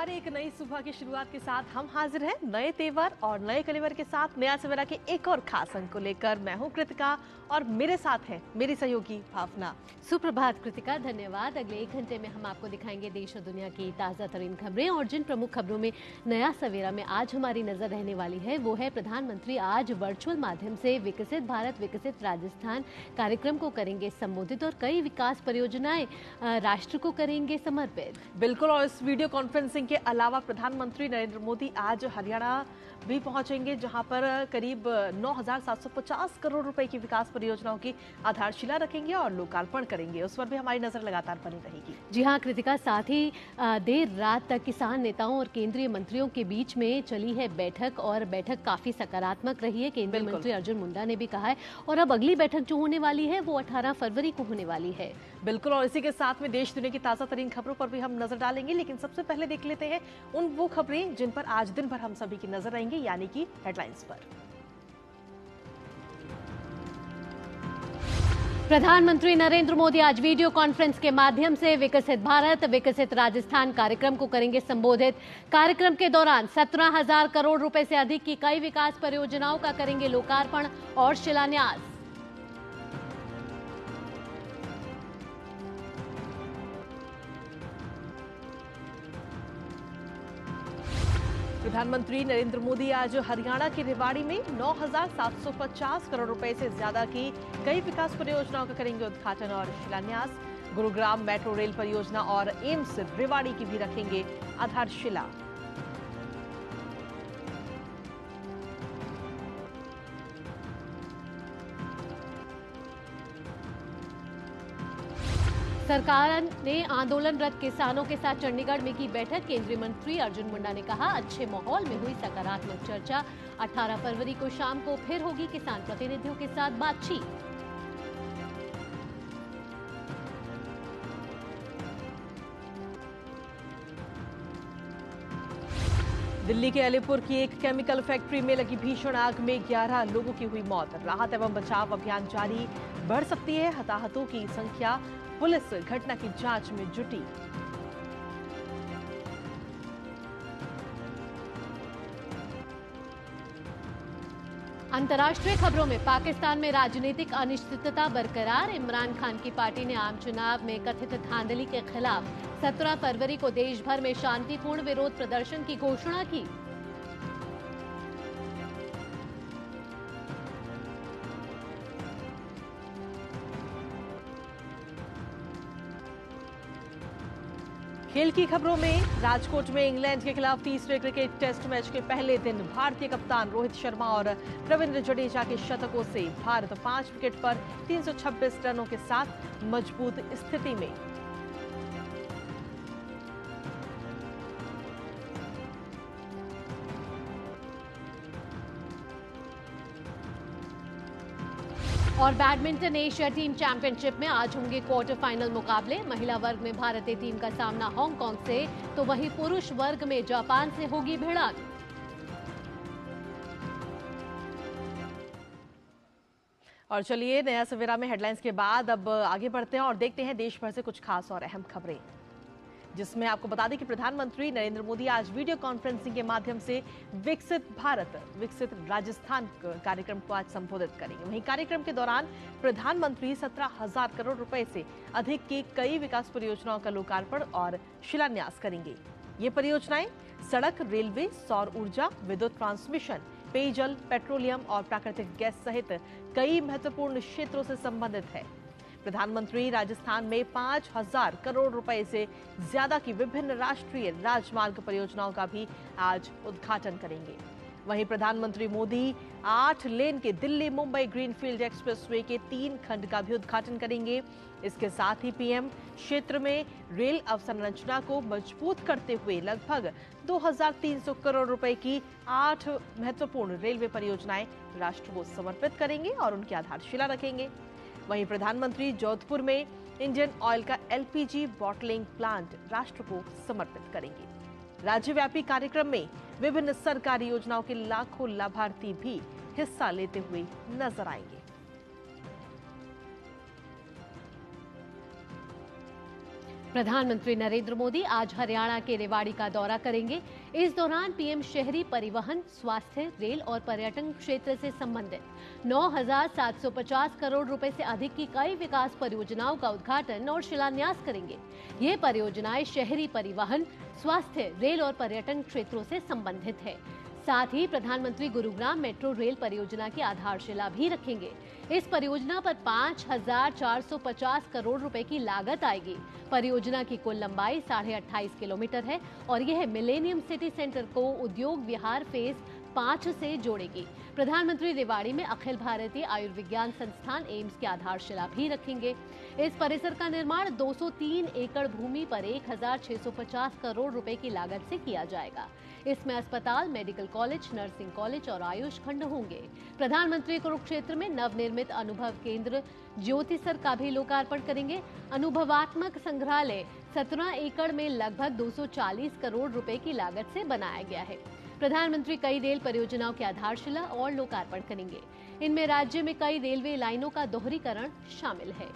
नमस्कार। एक नई सुबह की शुरुआत के साथ हम हाजिर हैं नए तेवर और नए कलेवर के साथ नया सवेरा के एक और खास अंक को लेकर। मैं हूं कृतिका और मेरे साथ है मेरी सहयोगी भावना। सुप्रभात कृतिका, धन्यवाद। अगले 1 घंटे में हम आपको दिखाएंगे देश और दुनिया की ताज़ा तरीन खबरें और जिन प्रमुख खबरों में नया सवेरा में आज हमारी नजर रहने वाली है वो है प्रधानमंत्री आज वर्चुअल माध्यम से विकसित भारत विकसित राजस्थान कार्यक्रम को करेंगे संबोधित और कई विकास परियोजनाएं राष्ट्र को करेंगे समर्पित। बिल्कुल, और इस वीडियो कॉन्फ्रेंसिंग के अलावा प्रधानमंत्री नरेंद्र मोदी आज हरियाणा भी पहुंचेंगे, जहां पर करीब 9,750 करोड़ रुपए की विकास परियोजनाओं की आधारशिला रखेंगे और लोकार्पण करेंगे। उस पर भी हमारी नजर लगातार बनी रहेगी। जी हाँ कृतिका, साथ ही देर रात तक किसान नेताओं और केंद्रीय मंत्रियों के बीच में चली है बैठक और बैठक काफी सकारात्मक रही है। केंद्रीय मंत्री अर्जुन मुंडा ने भी कहा है और अब अगली बैठक जो होने वाली है वो 18 फरवरी को होने वाली है। बिल्कुल, और इसी के साथ में देश दुनिया की ताजा तरीन खबरों पर भी हम नजर डालेंगे, लेकिन सबसे पहले देख लेते हैं वो खबरें जिन पर आज दिन भर हम सभी की नजर रहेंगी, यानी कि हेडलाइंस पर। प्रधानमंत्री नरेंद्र मोदी आज वीडियो कॉन्फ्रेंस के माध्यम से विकसित भारत विकसित राजस्थान कार्यक्रम को करेंगे संबोधित। कार्यक्रम के दौरान 17,000 करोड़ रुपए से अधिक की कई विकास परियोजनाओं का करेंगे लोकार्पण और शिलान्यास। प्रधानमंत्री नरेंद्र मोदी आज हरियाणा के रेवाड़ी में 9,750 करोड़ रुपए से ज्यादा की कई विकास परियोजनाओं का करेंगे उद्घाटन और शिलान्यास। गुरुग्राम मेट्रो रेल परियोजना और एम्स रेवाड़ी की भी रखेंगे आधारशिला। सरकार ने आंदोलनरत किसानों के साथ चंडीगढ़ में की बैठक। केंद्रीय मंत्री अर्जुन मुंडा ने कहा अच्छे माहौल में हुई सकारात्मक चर्चा। 18 फरवरी को शाम को फिर होगी किसान प्रतिनिधियों के साथ बातचीत। दिल्ली के अलीपुर की एक केमिकल फैक्ट्री में लगी भीषण आग में 11 लोगों की हुई मौत। राहत एवं बचाव अभियान जारी, बढ़ सकती है हताहतों की संख्या। पुलिस घटना की जांच में जुटी। अंतर्राष्ट्रीय खबरों में पाकिस्तान में राजनीतिक अनिश्चितता बरकरार। इमरान खान की पार्टी ने आम चुनाव में कथित धांधली के खिलाफ 17 फरवरी को देश भर में शांतिपूर्ण विरोध प्रदर्शन की घोषणा की। खेल की खबरों में राजकोट में इंग्लैंड के खिलाफ तीसरे क्रिकेट टेस्ट मैच के पहले दिन भारतीय कप्तान रोहित शर्मा और रविंद्र जडेजा के शतकों से भारत 5 विकेट पर 326 रनों के साथ मजबूत स्थिति में। और बैडमिंटन एशिया टीम चैंपियनशिप में आज होंगे क्वार्टर फाइनल मुकाबले। महिला वर्ग में भारतीय टीम का सामना हांगकांग से, तो वहीं पुरुष वर्ग में जापान से होगी भिड़ंत। और चलिए नया सवेरा में हेडलाइंस के बाद अब आगे बढ़ते हैं और देखते हैं देश भर से कुछ खास और अहम खबरें, जिसमें आपको बता दें कि प्रधानमंत्री नरेंद्र मोदी आज वीडियो कॉन्फ्रेंसिंग के माध्यम से विकसित भारत विकसित राजस्थान कार्यक्रम को आज संबोधित करेंगे। वहीं कार्यक्रम के दौरान प्रधानमंत्री 17,000 करोड़ रुपए से अधिक की कई विकास परियोजनाओं का लोकार्पण और शिलान्यास करेंगे। ये परियोजनाएं सड़क, रेलवे, सौर ऊर्जा, विद्युत ट्रांसमिशन, पेयजल, पेट्रोलियम और प्राकृतिक गैस सहित कई महत्वपूर्ण क्षेत्रों से संबंधित है। प्रधानमंत्री राजस्थान में 5,000 करोड़ रुपए से ज्यादा की विभिन्न राष्ट्रीय राजमार्ग परियोजनाओं का भी आज उद्घाटन करेंगे। वहीं प्रधानमंत्री मोदी 8 लेन के दिल्ली मुंबई ग्रीनफील्ड एक्सप्रेसवे के 3 खंड का भी उद्घाटन करेंगे। इसके साथ ही पीएम क्षेत्र में रेल अवसंरचना को मजबूत करते हुए लगभग 2,300 करोड़ रुपए की 8 महत्वपूर्ण रेलवे परियोजनाएं राष्ट्र को समर्पित करेंगे और उनकी आधारशिला रखेंगे। वहीं प्रधानमंत्री जोधपुर में इंडियन ऑयल का एलपीजी बॉटलिंग प्लांट राष्ट्र को समर्पित करेंगे। राज्यव्यापी कार्यक्रम में विभिन्न सरकारी योजनाओं के लाखों लाभार्थी भी हिस्सा लेते हुए नजर आएंगे। प्रधानमंत्री नरेंद्र मोदी आज हरियाणा के रेवाड़ी का दौरा करेंगे। इस दौरान पीएम शहरी परिवहन, स्वास्थ्य, रेल और पर्यटन क्षेत्र से संबंधित 9,750 करोड़ रुपए से अधिक की कई विकास परियोजनाओं का उद्घाटन और शिलान्यास करेंगे। ये परियोजनाएं शहरी परिवहन, स्वास्थ्य, रेल और पर्यटन क्षेत्रों से संबंधित है। साथ ही प्रधानमंत्री गुरुग्राम मेट्रो रेल परियोजना की आधारशिला भी रखेंगे। इस परियोजना पर 5,450 करोड़ रुपए की लागत आएगी। परियोजना की कुल लंबाई 28.5 किलोमीटर है और यह मिलेनियम सिटी सेंटर को उद्योग विहार फेज 5 से जोड़ेगी। प्रधानमंत्री रेवाड़ी में अखिल भारतीय आयुर्विज्ञान संस्थान एम्स की आधारशिला भी रखेंगे। इस परिसर का निर्माण 203 एकड़ भूमि पर 1,650 करोड़ रुपए की लागत से किया जाएगा। इसमें अस्पताल, मेडिकल कॉलेज, नर्सिंग कॉलेज और आयुष खंड होंगे। प्रधानमंत्री कुरुक्षेत्र में नवनिर्मित अनुभव केंद्र ज्योतिसर का भी लोकार्पण करेंगे। अनुभवात्मक संग्रहालय 17 एकड़ में लगभग 240 करोड़ रुपए की लागत से बनाया गया है। प्रधानमंत्री कई रेल परियोजनाओं की आधारशिला और लोकार्पण करेंगे। इनमें राज्य में कई रेलवे लाइनों का दोहरीकरण शामिल है।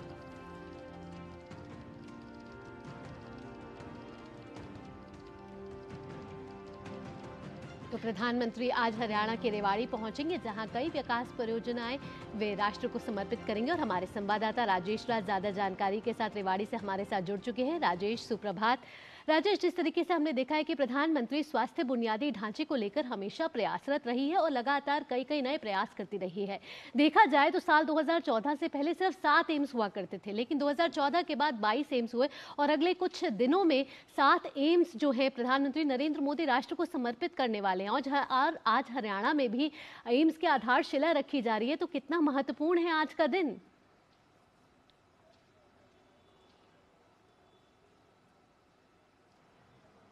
तो प्रधानमंत्री आज हरियाणा के रेवाड़ी पहुंचेंगे, जहां कई विकास परियोजनाएं वे राष्ट्र को समर्पित करेंगे। और हमारे संवाददाता राजेश राज ज्यादा जानकारी के साथ रेवाड़ी से हमारे साथ जुड़ चुके हैं। राजेश, सुप्रभात। राजेश, जिस तरीके से हमने देखा है कि प्रधानमंत्री स्वास्थ्य बुनियादी ढांचे को लेकर हमेशा प्रयासरत रही है और लगातार कई नए प्रयास करती रही है। देखा जाए तो साल 2014 से पहले सिर्फ 7 एम्स हुआ करते थे, लेकिन 2014 के बाद 22 एम्स हुए और अगले कुछ दिनों में 7 एम्स जो है प्रधानमंत्री नरेंद्र मोदी राष्ट्र को समर्पित करने वाले हैं। और आज हरियाणा में भी एम्स की आधारशिला रखी जा रही है, तो कितना महत्वपूर्ण है आज का दिन?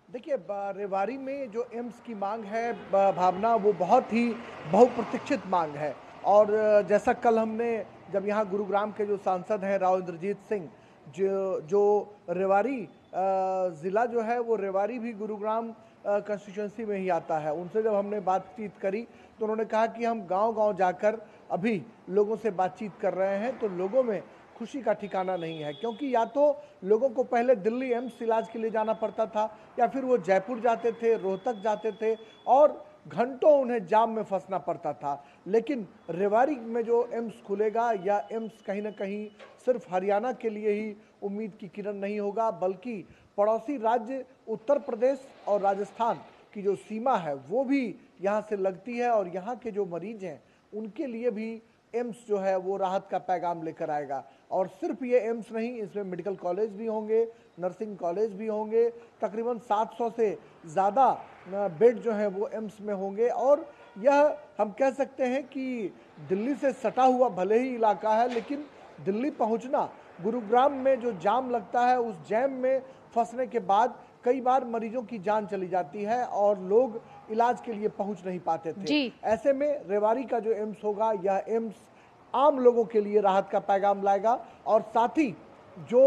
देखिए, रेवाड़ी में जो एम्स की मांग है भावना, वो बहुत ही बहुप्रतीक्षित मांग है। और जैसा कल हमने जब यहाँ गुरुग्राम के जो सांसद हैं राव इंद्रजीत सिंह, जो रेवाड़ी ज़िला जो है वो रेवाड़ी भी गुरुग्राम कंस्टिट्यूंसी में ही आता है, उनसे जब हमने बातचीत करी तो उन्होंने कहा कि हम गांव-गांव जाकर अभी लोगों से बातचीत कर रहे हैं। तो लोगों में खुशी का ठिकाना नहीं है, क्योंकि या तो लोगों को पहले दिल्ली एम्स इलाज के लिए जाना पड़ता था, या फिर वो जयपुर जाते थे, रोहतक जाते थे और घंटों उन्हें जाम में फंसना पड़ता था। लेकिन रेवाड़ी में जो एम्स खुलेगा, या एम्स कहीं ना कहीं सिर्फ हरियाणा के लिए ही उम्मीद की किरण नहीं होगा, बल्कि पड़ोसी राज्य उत्तर प्रदेश और राजस्थान की जो सीमा है वो भी यहाँ से लगती है, और यहाँ के जो मरीज हैं उनके लिए भी एम्स जो है वो राहत का पैगाम लेकर आएगा। और सिर्फ ये एम्स नहीं, इसमें मेडिकल कॉलेज भी होंगे, नर्सिंग कॉलेज भी होंगे, तकरीबन 700 से ज़्यादा बेड जो हैं वो एम्स में होंगे। और यह हम कह सकते हैं कि दिल्ली से सटा हुआ भले ही इलाका है, लेकिन दिल्ली पहुंचना, गुरुग्राम में जो जाम लगता है उस जैम में फंसने के बाद कई बार मरीजों की जान चली जाती है और लोग इलाज के लिए पहुंच नहीं पाते थे। ऐसे में रेवाड़ी का जो एम्स होगा, यह एम्स आम लोगों के लिए राहत का पैगाम लाएगा। और साथ ही जो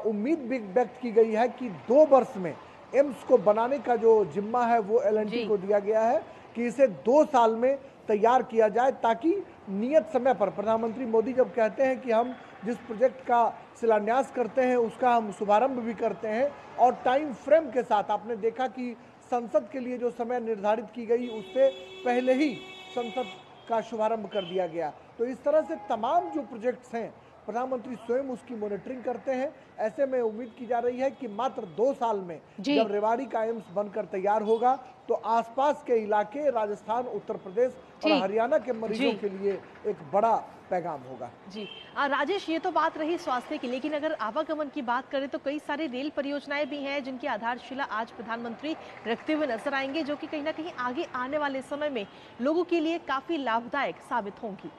उम्मीद भी व्यक्त की गई है कि 2 वर्ष में एम्स को बनाने का जो जिम्मा है वो L&T को दिया गया है कि इसे 2 साल में तैयार किया जाए, ताकि नियत समय पर प्रधानमंत्री मोदी जब कहते हैं कि हम जिस प्रोजेक्ट का शिलान्यास करते हैं उसका हम शुभारंभ भी करते हैं, और टाइम फ्रेम के साथ। आपने देखा कि संसद के लिए जो समय निर्धारित की गई उससे पहले ही संसद का शुभारंभ कर दिया गया। तो इस तरह से तमाम जो प्रोजेक्ट्स हैं प्रधानमंत्री स्वयं उसकी मॉनिटरिंग करते हैं। ऐसे में उम्मीद की जा रही है कि मात्र 2 साल में जब रेवाड़ी का एम्स बनकर तैयार होगा तो आसपास के इलाके, राजस्थान, उत्तर प्रदेश और हरियाणा के मरीजों के लिए एक बड़ा पैगाम होगा। जी राजेश, ये तो बात रही स्वास्थ्य की, लेकिन अगर आवागमन की बात करें तो कई सारी रेल परियोजनाएं भी हैं जिनकी आधारशिला आज प्रधानमंत्री रखते हुए नजर आएंगे, जो कि कहीं ना कहीं आगे आने वाले समय में लोगों के लिए काफी लाभदायक साबित होंगी।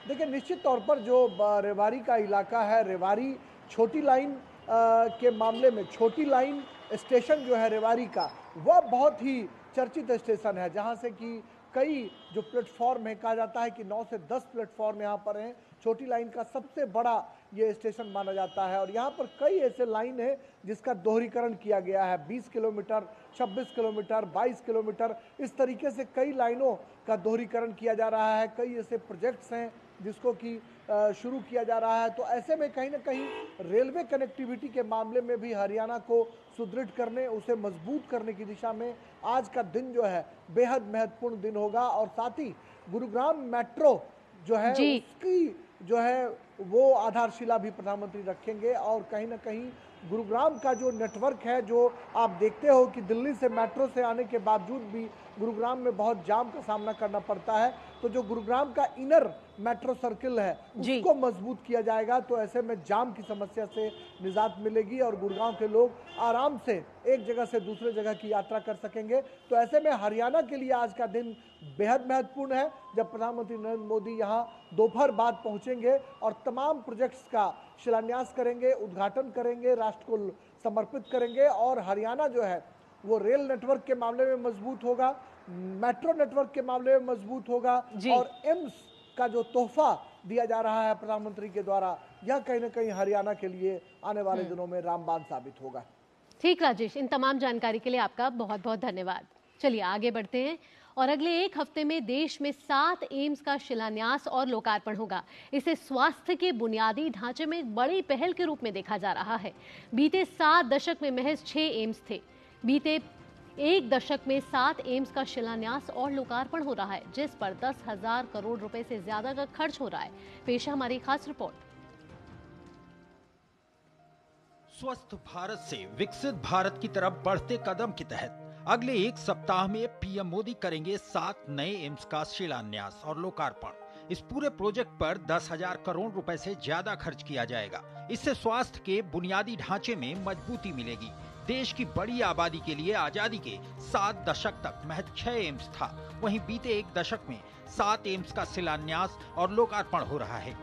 देखिए, निश्चित तौर पर जो रेवाड़ी का इलाका है, रेवाड़ी छोटी लाइन के मामले में छोटी लाइन स्टेशन जो है रेवाड़ी का, वह बहुत ही चर्चित स्टेशन है, जहां से कि कई जो प्लेटफॉर्म है, कहा जाता है कि 9 से 10 प्लेटफॉर्म यहाँ पर हैं। छोटी लाइन का सबसे बड़ा ये स्टेशन माना जाता है, और यहाँ पर कई ऐसे लाइन है जिसका दोहरीकरण किया गया है। 20 किलोमीटर, 26 किलोमीटर, 22 किलोमीटर, इस तरीके से कई लाइनों का दोहरीकरण किया जा रहा है। कई ऐसे प्रोजेक्ट्स हैं जिसको कि शुरू किया जा रहा है। तो ऐसे में कहीं ना कहीं रेलवे कनेक्टिविटी के मामले में भी हरियाणा को सुदृढ़ करने, उसे मजबूत करने की दिशा में आज का दिन जो है बेहद महत्वपूर्ण दिन होगा। और साथ ही गुरुग्राम मेट्रो जो है उसकी जो है वो आधारशिला भी प्रधानमंत्री रखेंगे। और कहीं ना कहीं गुरुग्राम का जो नेटवर्क है, जो आप देखते हो कि दिल्ली से मेट्रो से आने के बावजूद भी गुरुग्राम में बहुत जाम का सामना करना पड़ता है, तो जो गुरुग्राम का इनर मेट्रो सर्किल है उसको मजबूत किया जाएगा। तो ऐसे में जाम की समस्या से निजात मिलेगी और गुरुग्राम के लोग आराम से एक जगह से दूसरे जगह की यात्रा कर सकेंगे। तो ऐसे में हरियाणा के लिए आज का दिन बेहद महत्वपूर्ण है, जब प्रधानमंत्री नरेंद्र मोदी यहाँ दोपहर बाद पहुंचेंगे और तमाम प्रोजेक्ट्स का शिलान्यास करेंगे, उद्घाटन करेंगे, राष्ट्र को समर्पित करेंगे। और हरियाणा जो है वो रेल नेटवर्क के मामले में मजबूत होगा, मेट्रो नेटवर्क के मामले में मजबूत होगा और एम्स का जो तोहफा दिया जा रहा है प्रधानमंत्री के द्वारा, यह कहीं ना कहीं हरियाणा के लिए आने वाले दिनों में रामबाण साबित होगा। ठीक राजेश, इन तमाम जानकारी के लिए आपका बहुत बहुत धन्यवाद। चलिए आगे बढ़ते हैं और अगले एक हफ्ते में देश में 7 एम्स का शिलान्यास और लोकार्पण होगा। इसे स्वास्थ्य के बुनियादी ढांचे में एक बड़ी पहल के रूप में देखा जा रहा है। बीते 7 दशक में महज 6 एम्स थे। बीते एक दशक में 7 एम्स का शिलान्यास और लोकार्पण हो रहा है, जिस पर 10,000 करोड़ रुपए से ज्यादा का खर्च हो रहा है। पेश है हमारी खास रिपोर्ट। स्वस्थ भारत से विकसित भारत की तरफ बढ़ते कदम के तहत अगले एक सप्ताह में पीएम मोदी करेंगे 7 नए एम्स का शिलान्यास और लोकार्पण। इस पूरे प्रोजेक्ट पर 10,000 करोड़ रुपए से ज्यादा खर्च किया जाएगा। इससे स्वास्थ्य के बुनियादी ढांचे में मजबूती मिलेगी। देश की बड़ी आबादी के लिए आजादी के 7 दशक तक महज 6 एम्स था, वहीं बीते एक दशक में 7 एम्स का शिलान्यास और लोकार्पण हो रहा है।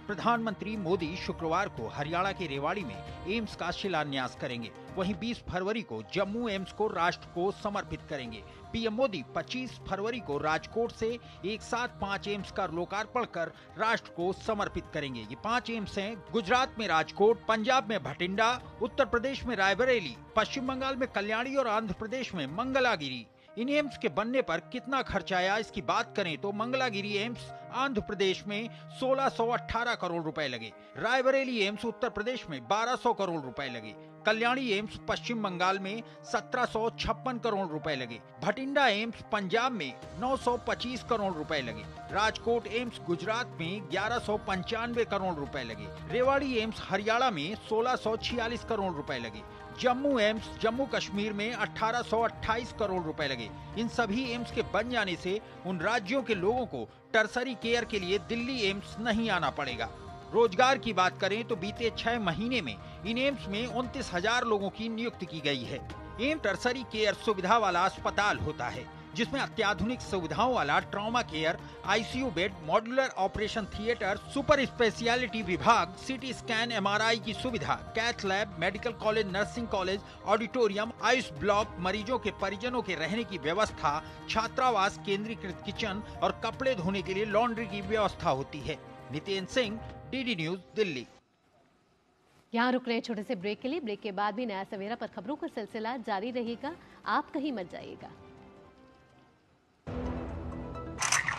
प्रधानमंत्री मोदी शुक्रवार को हरियाणा के रेवाड़ी में एम्स का शिलान्यास करेंगे। वहीं 20 फरवरी को जम्मू एम्स को राष्ट्र को समर्पित करेंगे। पीएम मोदी 25 फरवरी को राजकोट से एक साथ 5 एम्स का लोकार्पण कर राष्ट्र को समर्पित करेंगे। ये 5 एम्स हैं गुजरात में राजकोट, पंजाब में भटिंडा, उत्तर प्रदेश में रायबरेली, पश्चिम बंगाल में कल्याणी और आंध्र प्रदेश में मंगलागिरी। इन एम्स के बनने पर कितना खर्च आया, इसकी बात करें तो मंगलागिरी एम्स आंध्र प्रदेश में 1618 करोड़ रुपए लगे, रायबरेली एम्स उत्तर प्रदेश में 1200 करोड़ रुपए लगे, कल्याणी एम्स पश्चिम बंगाल में 1756 करोड़ रुपए लगे, भटिंडा एम्स पंजाब में 925 करोड़ रुपए लगे, राजकोट एम्स गुजरात में 1195 करोड़ रुपए लगे, रेवाड़ी एम्स हरियाणा में 1646 करोड़ रुपए लगे, जम्मू एम्स जम्मू कश्मीर में 1828 करोड़ रुपए लगे। इन सभी एम्स के बन जाने से उन राज्यों के लोगों को टर्सरी केयर के लिए दिल्ली एम्स नहीं आना पड़ेगा। रोजगार की बात करें तो बीते 6 महीने में इन एम्स में 29,000 लोगों की नियुक्ति की गई है। एम्स टर्सरी केयर सुविधा वाला अस्पताल होता है, जिसमें अत्याधुनिक सुविधाओं वाला trauma care, ICU bed, modular operation theatre, super speciality विभाग, सीटी स्कैन, एमआरआई की सुविधा, cath lab, medical college, nursing college, auditorium, Ayush block, मरीजों के परिजनों के रहने की व्यवस्था, छात्रावास, केंद्रीकृत किचन और कपड़े धोने के लिए लॉन्ड्री की व्यवस्था होती है। Nitin Singh, DD news, Delhi. यहाँ रुक रहे हैं छोटे से ब्रेक के लिए। ब्रेक के बाद भी नया सवेरा पर खबरों का सिलसिला जारी रहेगा, आप कहीं मत जाइएगा।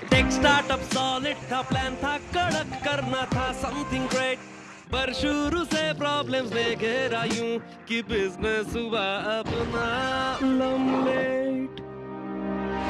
टेक स्टार्टअप सॉलिड था, प्लान था कड़क, करना था समथिंग ग्रेट, पर शुरू से प्रॉब्लम्स ने घेरा यूं कि बिजनेस हुआ अपना लम्बेट।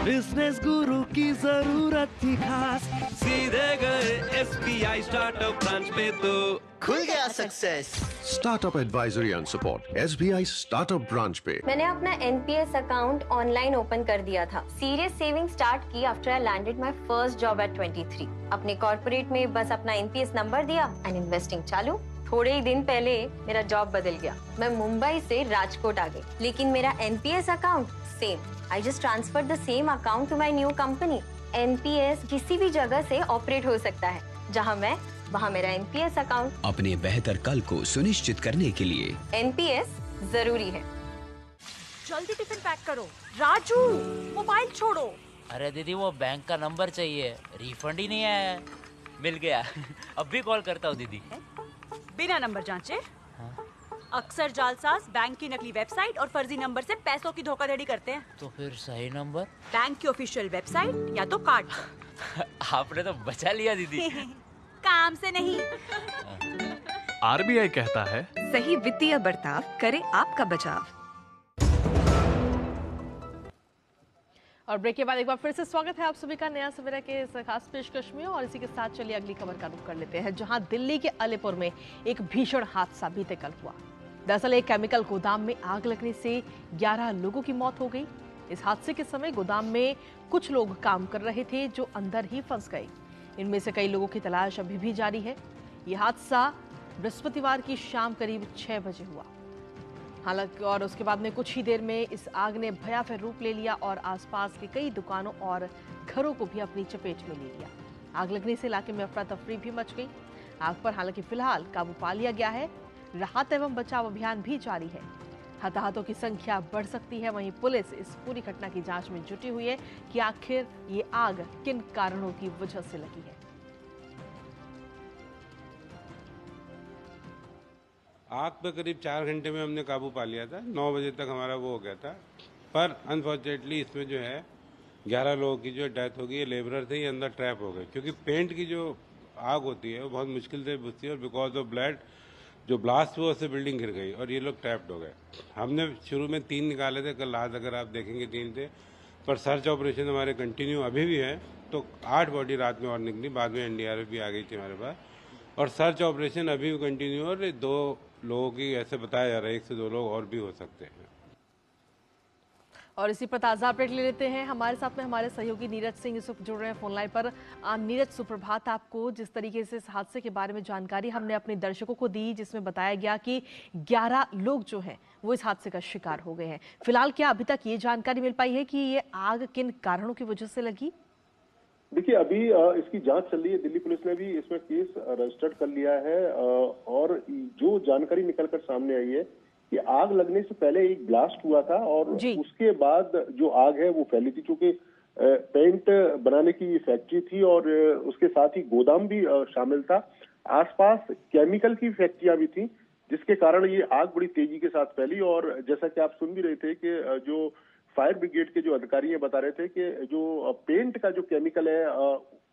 बिजनेस गुरु की जरूरत थी खास, सीधे गए एसबीआई स्टार्टअप ब्रांच पे तो खुल गया success. Startup advisory and support SBI startup branch पे। मैंने अपना एनपीएस अकाउंट ऑनलाइन ओपन कर दिया था। सीरियस सेविंग स्टार्ट की after I landed my first job eight 23। अपने कॉर्पोरेट में बस अपना एनपीएस नंबर दिया एंड इन्वेस्टिंग चालू। थोड़े ही दिन पहले मेरा जॉब बदल गया, मैं मुंबई से राजकोट आ गई, लेकिन मेरा NPS account same. I just transfer the same account to my new company. NPS किसी भी जगह से ऑपरेट हो सकता है, जहां मैं वहां मेरा एनपीएस अकाउंट। अपने बेहतर कल को सुनिश्चित करने के लिए एनपीएस जरूरी है। जल्दी टिफिन पैक करो। राजू, मोबाइल छोड़ो। अरे दीदी, वो बैंक का नंबर चाहिए, रिफंड ही नहीं आया है। मिल गया। अब भी कॉल करता हूँ दीदी। बिना नंबर जांचे? हाँ? अक्सर जालसाज बैंक की नकली वेबसाइट और फर्जी नंबर से पैसों की धोखाधड़ी करते हैं। तो फिर सही नंबर? बैंक की ऑफिशियल वेबसाइट या तो कार्ड। आपने तो बचा लिया दीदी। काम से नहीं। आरबीआई कहता है, सही वित्तीय बर्ताव करे आपका बचाव। और ब्रेक के बाद एक बार फिर से स्वागत है आप सभी का नया सवेरा के इस खास पेशकश में। और इसी के साथ चलिए अगली खबर का रुख कर लेते हैं, जहां दिल्ली के अलीपुर में एक भीषण हादसा बीते कल हुआ। दरअसल एक केमिकल गोदाम में आग लगने से 11 लोगों की मौत हो गई। इस हादसे के समय गोदाम में कुछ लोग काम कर रहे थे जो अंदर ही फंस गए। इनमें से कई लोगों की तलाश अभी भी जारी है। यह हादसा बृहस्पतिवार की शाम करीब 6 बजे हुआ। हालांकि और उसके बाद में कुछ ही देर में इस आग ने भयावह रूप ले लिया और आसपास के कई दुकानों और घरों को भी अपनी चपेट में ले लिया। आग लगने से इलाके में अफरा तफरी भी मच गई। आग पर हालांकि फिलहाल काबू पा लिया गया है। राहत एवं बचाव अभियान भी जारी है। हताहतों की संख्या बढ़ सकती है। वहीं पुलिस इस पूरी घटना की जांच में जुटी हुई है कि आखिर ये आग किन कारणों की वजह से लगी है। आग पे करीब 4 घंटे में हमने काबू पा लिया था। 9 बजे तक हमारा वो हो गया था, पर अनफॉर्चुनेटली इसमें जो है 11 लोगों की जो डेथ हो गई। ये लेबरर थे, ये अंदर ट्रैप हो गए, क्योंकि पेंट की जो आग होती है वो बहुत मुश्किल से बुझती है और बिकॉज ऑफ ब्लड जो ब्लास्ट हुआ उससे बिल्डिंग गिर गई और ये लोग ट्रैप्ड हो गए। हमने शुरू में 3 निकाले थे, कल रात अगर आप देखेंगे 3 थे, पर सर्च ऑपरेशन हमारे कंटिन्यू अभी भी है। तो 8 बॉडी रात में और निकली, बाद में एनडीआरएफ भी आ गई थी हमारे पास, और सर्च ऑपरेशन अभी भी कंटिन्यू। और 2 लोगों की ऐसे बताया जा रहा है, 1 से 2 लोग और भी हो सकते हैं। और इसी पर ताजा अपडेट ले लेते हैं। हमारे साथ में हमारे सहयोगी नीरज सिंह इस वक्त जुड़ रहे हैं फोन लाइन पर। नीरज, सुप्रभात आपको। जिस तरीके से इस हादसे के बारे में जानकारी हमने अपने दर्शकों को दी, जिसमें बताया गया कि 11 लोग जो हैं वो इस हादसे का शिकार हो गए हैं, फिलहाल क्या अभी तक ये जानकारी मिल पाई है कि ये आग किन कारणों की वजह से लगी? देखिए, अभी इसकी जांच चल रही है। दिल्ली पुलिस ने भी इसमें केस रजिस्टर्ड कर लिया है और जो जानकारी निकलकर सामने आई है कि आग लगने से पहले एक ब्लास्ट हुआ था और उसके बाद जो आग है वो फैली थी। चूंकि पेंट बनाने की फैक्ट्री थी और उसके साथ ही गोदाम भी शामिल था। आसपास केमिकल की फैक्ट्रियां भी थी, जिसके कारण ये आग बड़ी तेजी के साथ फैली। और जैसा कि आप सुन भी रहे थे कि जो फायर ब्रिगेड के जो अधिकारी हैं बता रहे थे कि जो पेंट का जो केमिकल है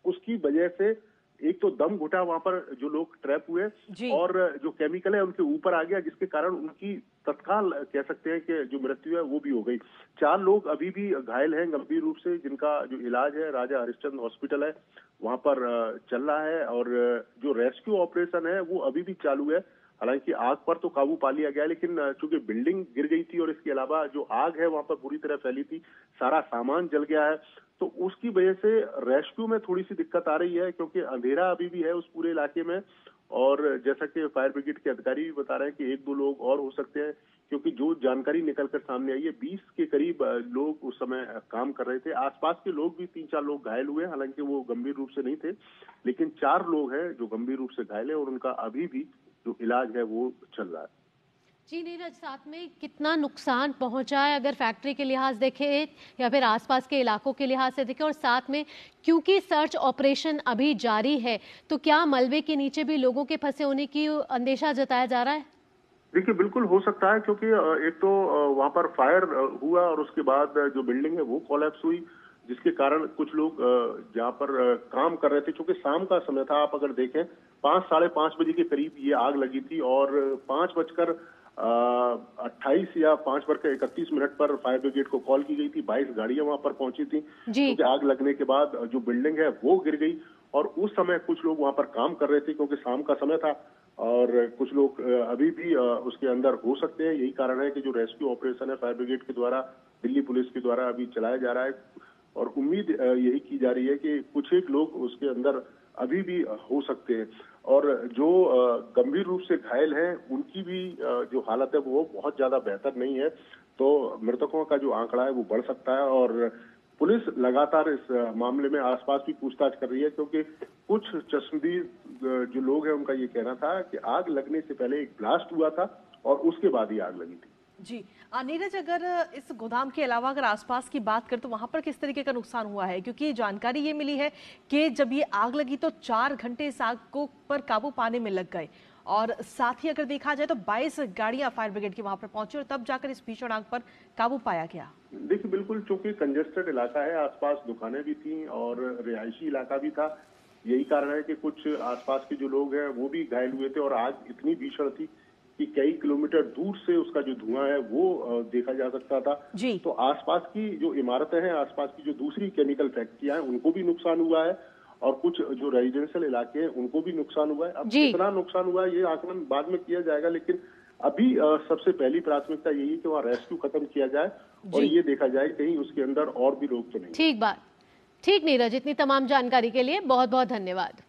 उसकी वजह से एक तो दम घुटा वहां पर जो लोग ट्रैप हुए और जो केमिकल है उनके ऊपर आ गया, जिसके कारण उनकी तत्काल कह सकते हैं कि जो मृत्यु है वो भी हो गई। 4 लोग अभी भी घायल हैं गंभीर रूप से, जिनका जो इलाज है राजा हरिश्चंद्र हॉस्पिटल है वहां पर चल रहा है। और जो रेस्क्यू ऑपरेशन है वो अभी भी चालू है। हालांकि आग पर तो काबू पा लिया गया, लेकिन चूंकि बिल्डिंग गिर गई थी और इसके अलावा जो आग है वहां पर पूरी तरह फैली थी, सारा सामान जल गया है, तो उसकी वजह से रेस्क्यू में थोड़ी सी दिक्कत आ रही है, क्योंकि अंधेरा अभी भी है उस पूरे इलाके में। और जैसा कि फायर ब्रिगेड के अधिकारी भी बता रहे हैं कि 1-2 लोग और हो सकते हैं, क्योंकि जो जानकारी निकलकर सामने आई है 20 के करीब लोग उस समय काम कर रहे थे। आसपास के लोग भी 3-4 लोग घायल हुए, हालांकि वो गंभीर रूप से नहीं थे, लेकिन 4 लोग हैं जो गंभीर रूप से घायल है और उनका अभी भी जो इलाज है वो चल रहा है। जी नीरज, साथ में कितना नुकसान पहुंचा है अगर फैक्ट्री के लिहाज देखें या फिर आसपास के इलाकों के लिहाज से देखें, और साथ में क्योंकि सर्च ऑपरेशन अभी जारी है तो क्या मलबे के नीचे भी लोगों के फंसे होने की अंदेशा जताया जा रहा है? देखिए, बिल्कुल हो सकता है, क्योंकि एक तो वहां पर फायर हुआ और उसके बाद जो बिल्डिंग है वो कोलैप्स हुई, जिसके कारण कुछ लोग जहाँ पर काम कर रहे थे, चूंकि शाम का समय था, आप अगर देखें 5-5:30 बजे के करीब ये आग लगी थी और 5:28 या 5:31 पर फायर ब्रिगेड को कॉल की गई थी। 22 गाड़ियां वहां पर पहुंची थी, क्योंकि आग लगने के बाद जो बिल्डिंग है वो गिर गई और उस समय कुछ लोग वहां पर काम कर रहे थे, क्योंकि शाम का समय था और कुछ लोग अभी भी उसके अंदर हो सकते हैं। यही कारण है कि जो रेस्क्यू ऑपरेशन है फायर ब्रिगेड के द्वारा, दिल्ली पुलिस के द्वारा अभी चलाया जा रहा है और उम्मीद यही की जा रही है कि कुछ एक लोग उसके अंदर अभी भी हो सकते हैं। और जो गंभीर रूप से घायल हैं उनकी भी जो हालत है वो बहुत ज्यादा बेहतर नहीं है, तो मृतकों का जो आंकड़ा है वो बढ़ सकता है। और पुलिस लगातार इस मामले में आसपास भी पूछताछ कर रही है, क्योंकि कुछ चश्मदीद जो लोग हैं उनका ये कहना था कि आग लगने से पहले एक ब्लास्ट हुआ था और उसके बाद ही आग लगी थी। जी नीरज, अगर इस गोदाम के अलावा अगर आसपास की बात करें तो वहां पर किस तरीके का नुकसान हुआ है? क्योंकि जानकारी ये मिली है कि जब ये आग लगी तो 4 घंटे इस आग को पर काबू पाने में लग गए और साथ ही अगर देखा जाए तो 22 गाड़ियां फायर ब्रिगेड की वहां पर पहुंची और तब जाकर इस भीषण आग पर काबू पाया गया। देखिए, बिल्कुल, चूंकि कंजेस्टेड इलाका है, आसपास दुकानें भी थी और रिहायशी इलाका भी था। यही कारण है कि कुछ आसपास के जो लोग हैं वो भी घायल हुए थे और आग इतनी भीषण थी कि कई किलोमीटर दूर से उसका जो धुआं है वो देखा जा सकता था। जी। तो आसपास की जो इमारतें हैं, आसपास की जो दूसरी केमिकल फैक्ट्रियां हैं, उनको भी नुकसान हुआ है और कुछ जो रेजिडेंशियल इलाके हैं उनको भी नुकसान हुआ है। अब कितना नुकसान हुआ है ये आकलन बाद में किया जाएगा, लेकिन अभी सबसे पहली प्राथमिकता यही है कि वहाँ रेस्क्यू खत्म किया जाए और ये देखा जाए कहीं उसके अंदर और भी लोग तो नहीं। ठीक बात। ठीक नीरज, इतनी तमाम जानकारी के लिए बहुत बहुत धन्यवाद।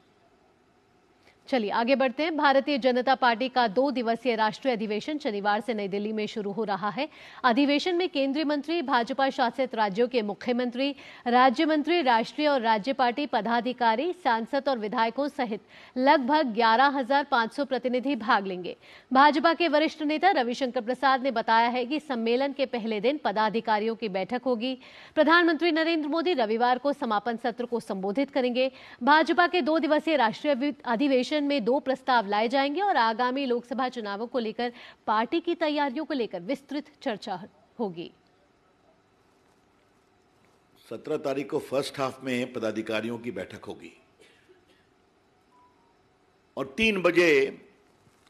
चलिए आगे बढ़ते हैं। भारतीय जनता पार्टी का 2 दिवसीय राष्ट्रीय अधिवेशन शनिवार से नई दिल्ली में शुरू हो रहा है। अधिवेशन में केंद्रीय मंत्री, भाजपा शासित राज्यों के मुख्यमंत्री, राज्य मंत्री, राष्ट्रीय और राज्य पार्टी पदाधिकारी, सांसद और विधायकों सहित लगभग 11,500 प्रतिनिधि भाग लेंगे। भाजपा के वरिष्ठ नेता रविशंकर प्रसाद ने बताया है कि सम्मेलन के पहले दिन पदाधिकारियों की बैठक होगी। प्रधानमंत्री नरेंद्र मोदी रविवार को समापन सत्र को संबोधित करेंगे। भाजपा के 2 दिवसीय राष्ट्रीय अधिवेशन में 2 प्रस्ताव लाए जाएंगे और आगामी लोकसभा चुनावों को लेकर पार्टी की तैयारियों को लेकर विस्तृत चर्चा होगी। 17 तारीख को फर्स्ट हाफ में पदाधिकारियों की बैठक होगी और 3 बजे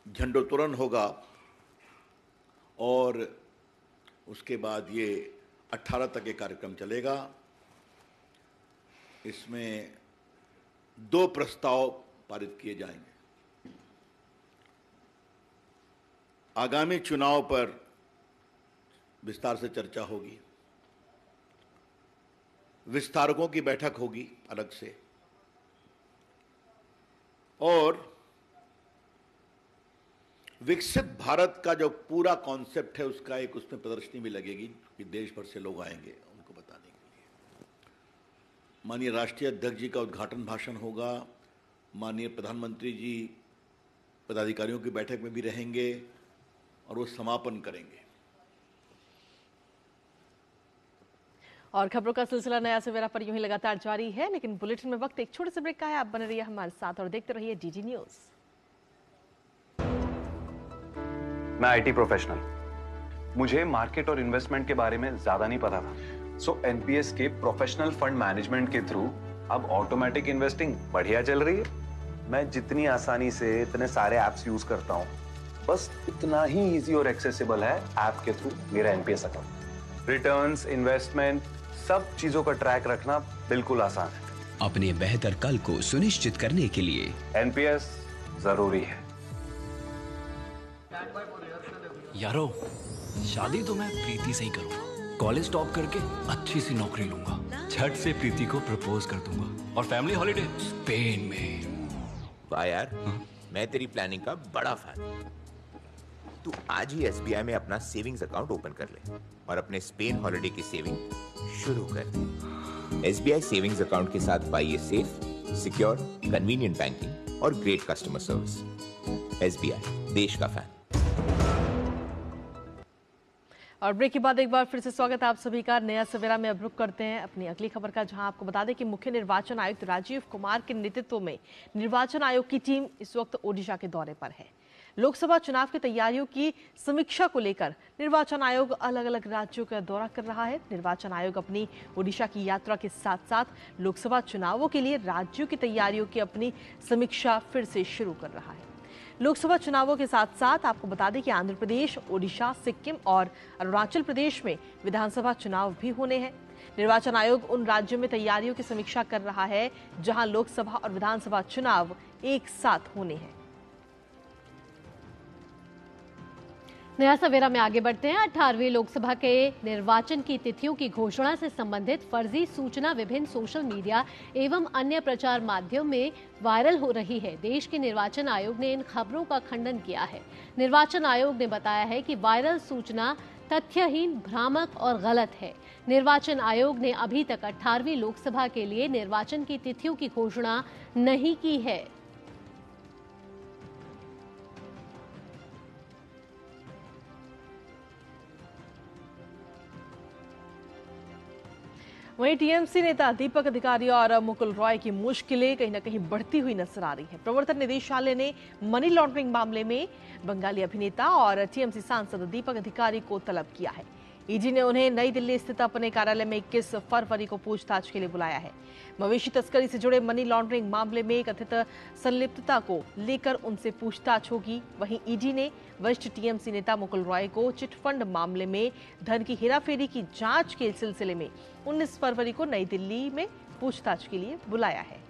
झंडोत्तोलन होगा और उसके बाद ये 18 तक ये कार्यक्रम चलेगा। इसमें 2 प्रस्ताव पारित किए जाएंगे। आगामी चुनाव पर विस्तार से चर्चा होगी। विस्तारकों की बैठक होगी अलग से और विकसित भारत का जो पूरा कॉन्सेप्ट है उसका एक उसमें प्रदर्शनी भी लगेगी कि देश भर से लोग आएंगे उनको बताने के लिए। माननीय राष्ट्रीय अध्यक्ष जी का उद्घाटन भाषण होगा। माननीय प्रधानमंत्री जी पदाधिकारियों की बैठक में भी रहेंगे और वो समापन करेंगे। और खबरों का सिलसिला नया सवेरा पर यूं ही लगातार जारी है, लेकिन बुलेटिन में वक्त एक छोटे से ब्रेक का है। आप बने रहिए हमारे साथ और देखते रहिए डीडी न्यूज। मैं आईटी प्रोफेशनल, मुझे मार्केट और इन्वेस्टमेंट के बारे में ज्यादा नहीं पता था। सो एनपीएस के प्रोफेशनल फंड मैनेजमेंट के थ्रू अब ऑटोमेटिक इन्वेस्टिंग बढ़िया चल रही है। मैं जितनी आसानी से इतने सारे एप्स यूज करता हूँ, बस उतना ही इजी और एक्सेसिबल है ऐप के थ्रू मेरा एनपीएस अकाउंट। रिटर्न्स, इन्वेस्टमेंट, सब चीजों का ट्रैक रखना बिल्कुल आसान है। अपने बेहतर कल को सुनिश्चित करने के लिए एनपीएस जरूरी है। यारो, शादी तो मैं प्रीति से ही करूंगा। कॉलेज टॉप करके अच्छी सी नौकरी लूंगा, झट से प्रीति को प्रपोज कर दूंगा और फैमिली हॉलिडे स्पेन में। वाह यार, मैं तेरी प्लानिंग का बड़ा फैन। तू आज ही एसबीआई में अपना सेविंग्स अकाउंट ओपन कर ले और अपने स्पेन हॉलिडे की सेविंग शुरू कर। एसबीआई सेविंग्स अकाउंट के साथ पाइए सेफ, सिक्योर, कन्वीनियंट बैंकिंग और ग्रेट कस्टमर सर्विस। एसबीआई, देश का फैन। और ब्रेक के बाद एक बार फिर से स्वागत है आप सभी का नया सवेरा में। अब रुक करते हैं अपनी अगली खबर का, जहां आपको बता दें कि मुख्य निर्वाचन आयुक्त राजीव कुमार के नेतृत्व में निर्वाचन आयोग की टीम इस वक्त ओडिशा के दौरे पर है। लोकसभा चुनाव की तैयारियों की समीक्षा को लेकर निर्वाचन आयोग अलग अलग राज्यों का दौरा कर रहा है। निर्वाचन आयोग अपनी ओडिशा की यात्रा के साथ साथ लोकसभा चुनावों के लिए राज्यों की तैयारियों की अपनी समीक्षा फिर से शुरू कर रहा है। लोकसभा चुनावों के साथ साथ आपको बता दें कि आंध्र प्रदेश, ओडिशा, सिक्किम और अरुणाचल प्रदेश में विधानसभा चुनाव भी होने हैं। निर्वाचन आयोग उन राज्यों में तैयारियों की समीक्षा कर रहा है जहां लोकसभा और विधानसभा चुनाव एक साथ होने हैं। नया सवेरा में आगे बढ़ते हैं। 18वीं लोकसभा के निर्वाचन की तिथियों की घोषणा से संबंधित फर्जी सूचना विभिन्न सोशल मीडिया एवं अन्य प्रचार माध्यम में वायरल हो रही है। देश के निर्वाचन आयोग ने इन खबरों का खंडन किया है। निर्वाचन आयोग ने बताया है कि वायरल सूचना तथ्यहीन, भ्रामक और गलत है। निर्वाचन आयोग ने अभी तक 18वीं लोकसभा के लिए निर्वाचन की तिथियों की घोषणा नहीं की है। वहीं टीएमसी नेता दीपक अधिकारी और मुकुल रॉय की मुश्किलें कहीं न कहीं बढ़ती हुई नजर आ रही है। प्रवर्तन निदेशालय ने मनी लॉन्ड्रिंग मामले में बंगाली अभिनेता और टीएमसी सांसद दीपक अधिकारी को तलब किया है। ईडी ने उन्हें नई दिल्ली स्थित अपने कार्यालय में 21 फरवरी को पूछताछ के लिए बुलाया है। मवेशी तस्करी से जुड़े मनी लॉन्ड्रिंग मामले में कथित संलिप्तता को लेकर उनसे पूछताछ होगी। वहीं ईडी ने वरिष्ठ टीएमसी नेता मुकुल रॉय को चिटफंड मामले में धन की हेराफेरी की जांच के सिलसिले में 19 फरवरी को नई दिल्ली में पूछताछ के लिए बुलाया है।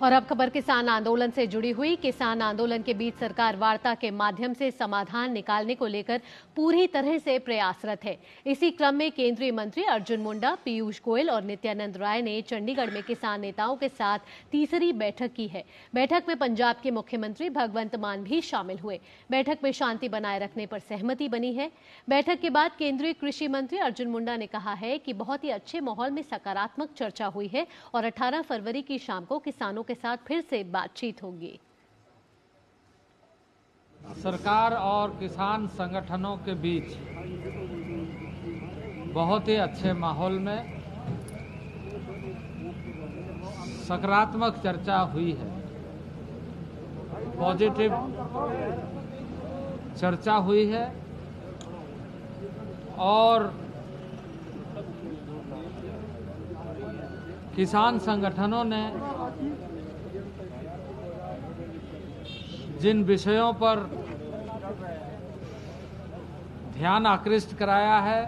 और अब खबर किसान आंदोलन से जुड़ी हुई। किसान आंदोलन के बीच सरकार वार्ता के माध्यम से समाधान निकालने को लेकर पूरी तरह से प्रयासरत है। इसी क्रम में केंद्रीय मंत्री अर्जुन मुंडा, पीयूष गोयल और नित्यानंद राय ने चंडीगढ़ में किसान नेताओं के साथ तीसरी बैठक की है। बैठक में पंजाब के मुख्यमंत्री भगवंत मान भी शामिल हुए। बैठक में शांति बनाए रखने पर सहमति बनी है। बैठक के बाद केंद्रीय कृषि मंत्री अर्जुन मुंडा ने कहा है कि बहुत ही अच्छे माहौल में सकारात्मक चर्चा हुई है और 18 फरवरी की शाम को किसानों के साथ फिर से बातचीत होगी। सरकार और किसान संगठनों के बीच बहुत ही अच्छे माहौल में सकारात्मक चर्चा हुई है। पॉजिटिव चर्चा हुई है और किसान संगठनों ने जिन विषयों पर ध्यान आकृष्ट कराया है,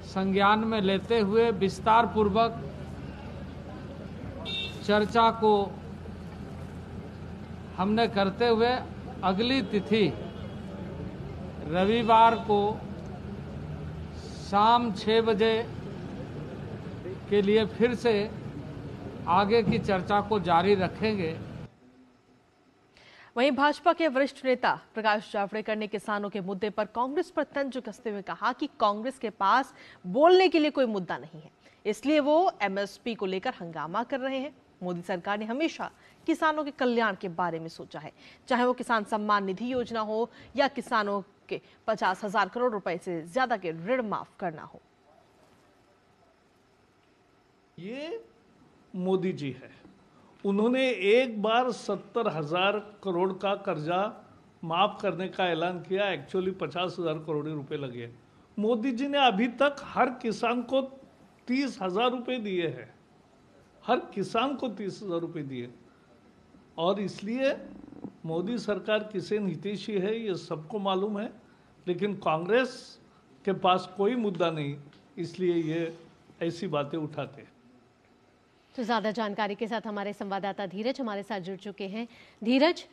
संज्ञान में लेते हुए विस्तार पूर्वक चर्चा को हमने करते हुए अगली तिथि रविवार को शाम 6 बजे के लिए फिर से आगे की चर्चा को जारी रखेंगे। वहीं भाजपा के वरिष्ठ नेता प्रकाश जावड़ेकर ने किसानों के मुद्दे पर कांग्रेस पर तंज कसते हुए कहा कि कांग्रेस के पास बोलने के लिए कोई मुद्दा नहीं है, इसलिए वो एमएसपी को लेकर हंगामा कर रहे हैं। मोदी सरकार ने हमेशा किसानों के कल्याण के बारे में सोचा है, चाहे वो किसान सम्मान निधि योजना हो या किसानों के 50,000 करोड़ रुपए से ज्यादा के ऋण माफ करना हो। ये मोदी जी है, उन्होंने एक बार 70,000 करोड़ का कर्जा माफ करने का ऐलान किया। एक्चुअली 50,000 करोड़ रुपए लगे। मोदी जी ने अभी तक हर किसान को 30,000 रुपए दिए हैं, हर किसान को 30,000 रुपए दिए। और इसलिए मोदी सरकार किसान हितैषी है, ये सबको मालूम है, लेकिन कांग्रेस के पास कोई मुद्दा नहीं, इसलिए ये ऐसी बातें उठाते हैं। तो ज्यादा जानकारी के साथ हमारे संवाददाता धीरज हमारे साथ जुड़ चुके हैं। धीरज,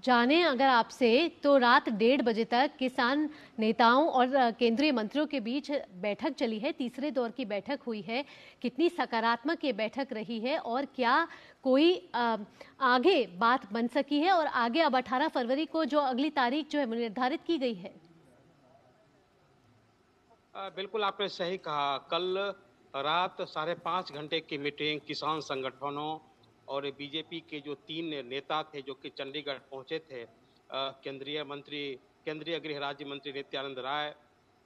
जाने अगर आपसे, तो रात 1:30 बजे तक किसान नेताओं और केंद्रीय मंत्रियों के बीच बैठक चली है, तीसरे दौर की बैठक हुई है। कितनी सकारात्मक ये बैठक रही है और क्या कोई आगे बात बन सकी है और आगे अब 18 फरवरी को जो अगली तारीख जो है निर्धारित की गई है? बिल्कुल आपने सही कहा। कल रात 5.5 घंटे की मीटिंग किसान संगठनों और बीजेपी के जो 3 नेता थे जो कि चंडीगढ़ पहुंचे थे, केंद्रीय गृह राज्य मंत्री नित्यानंद राय,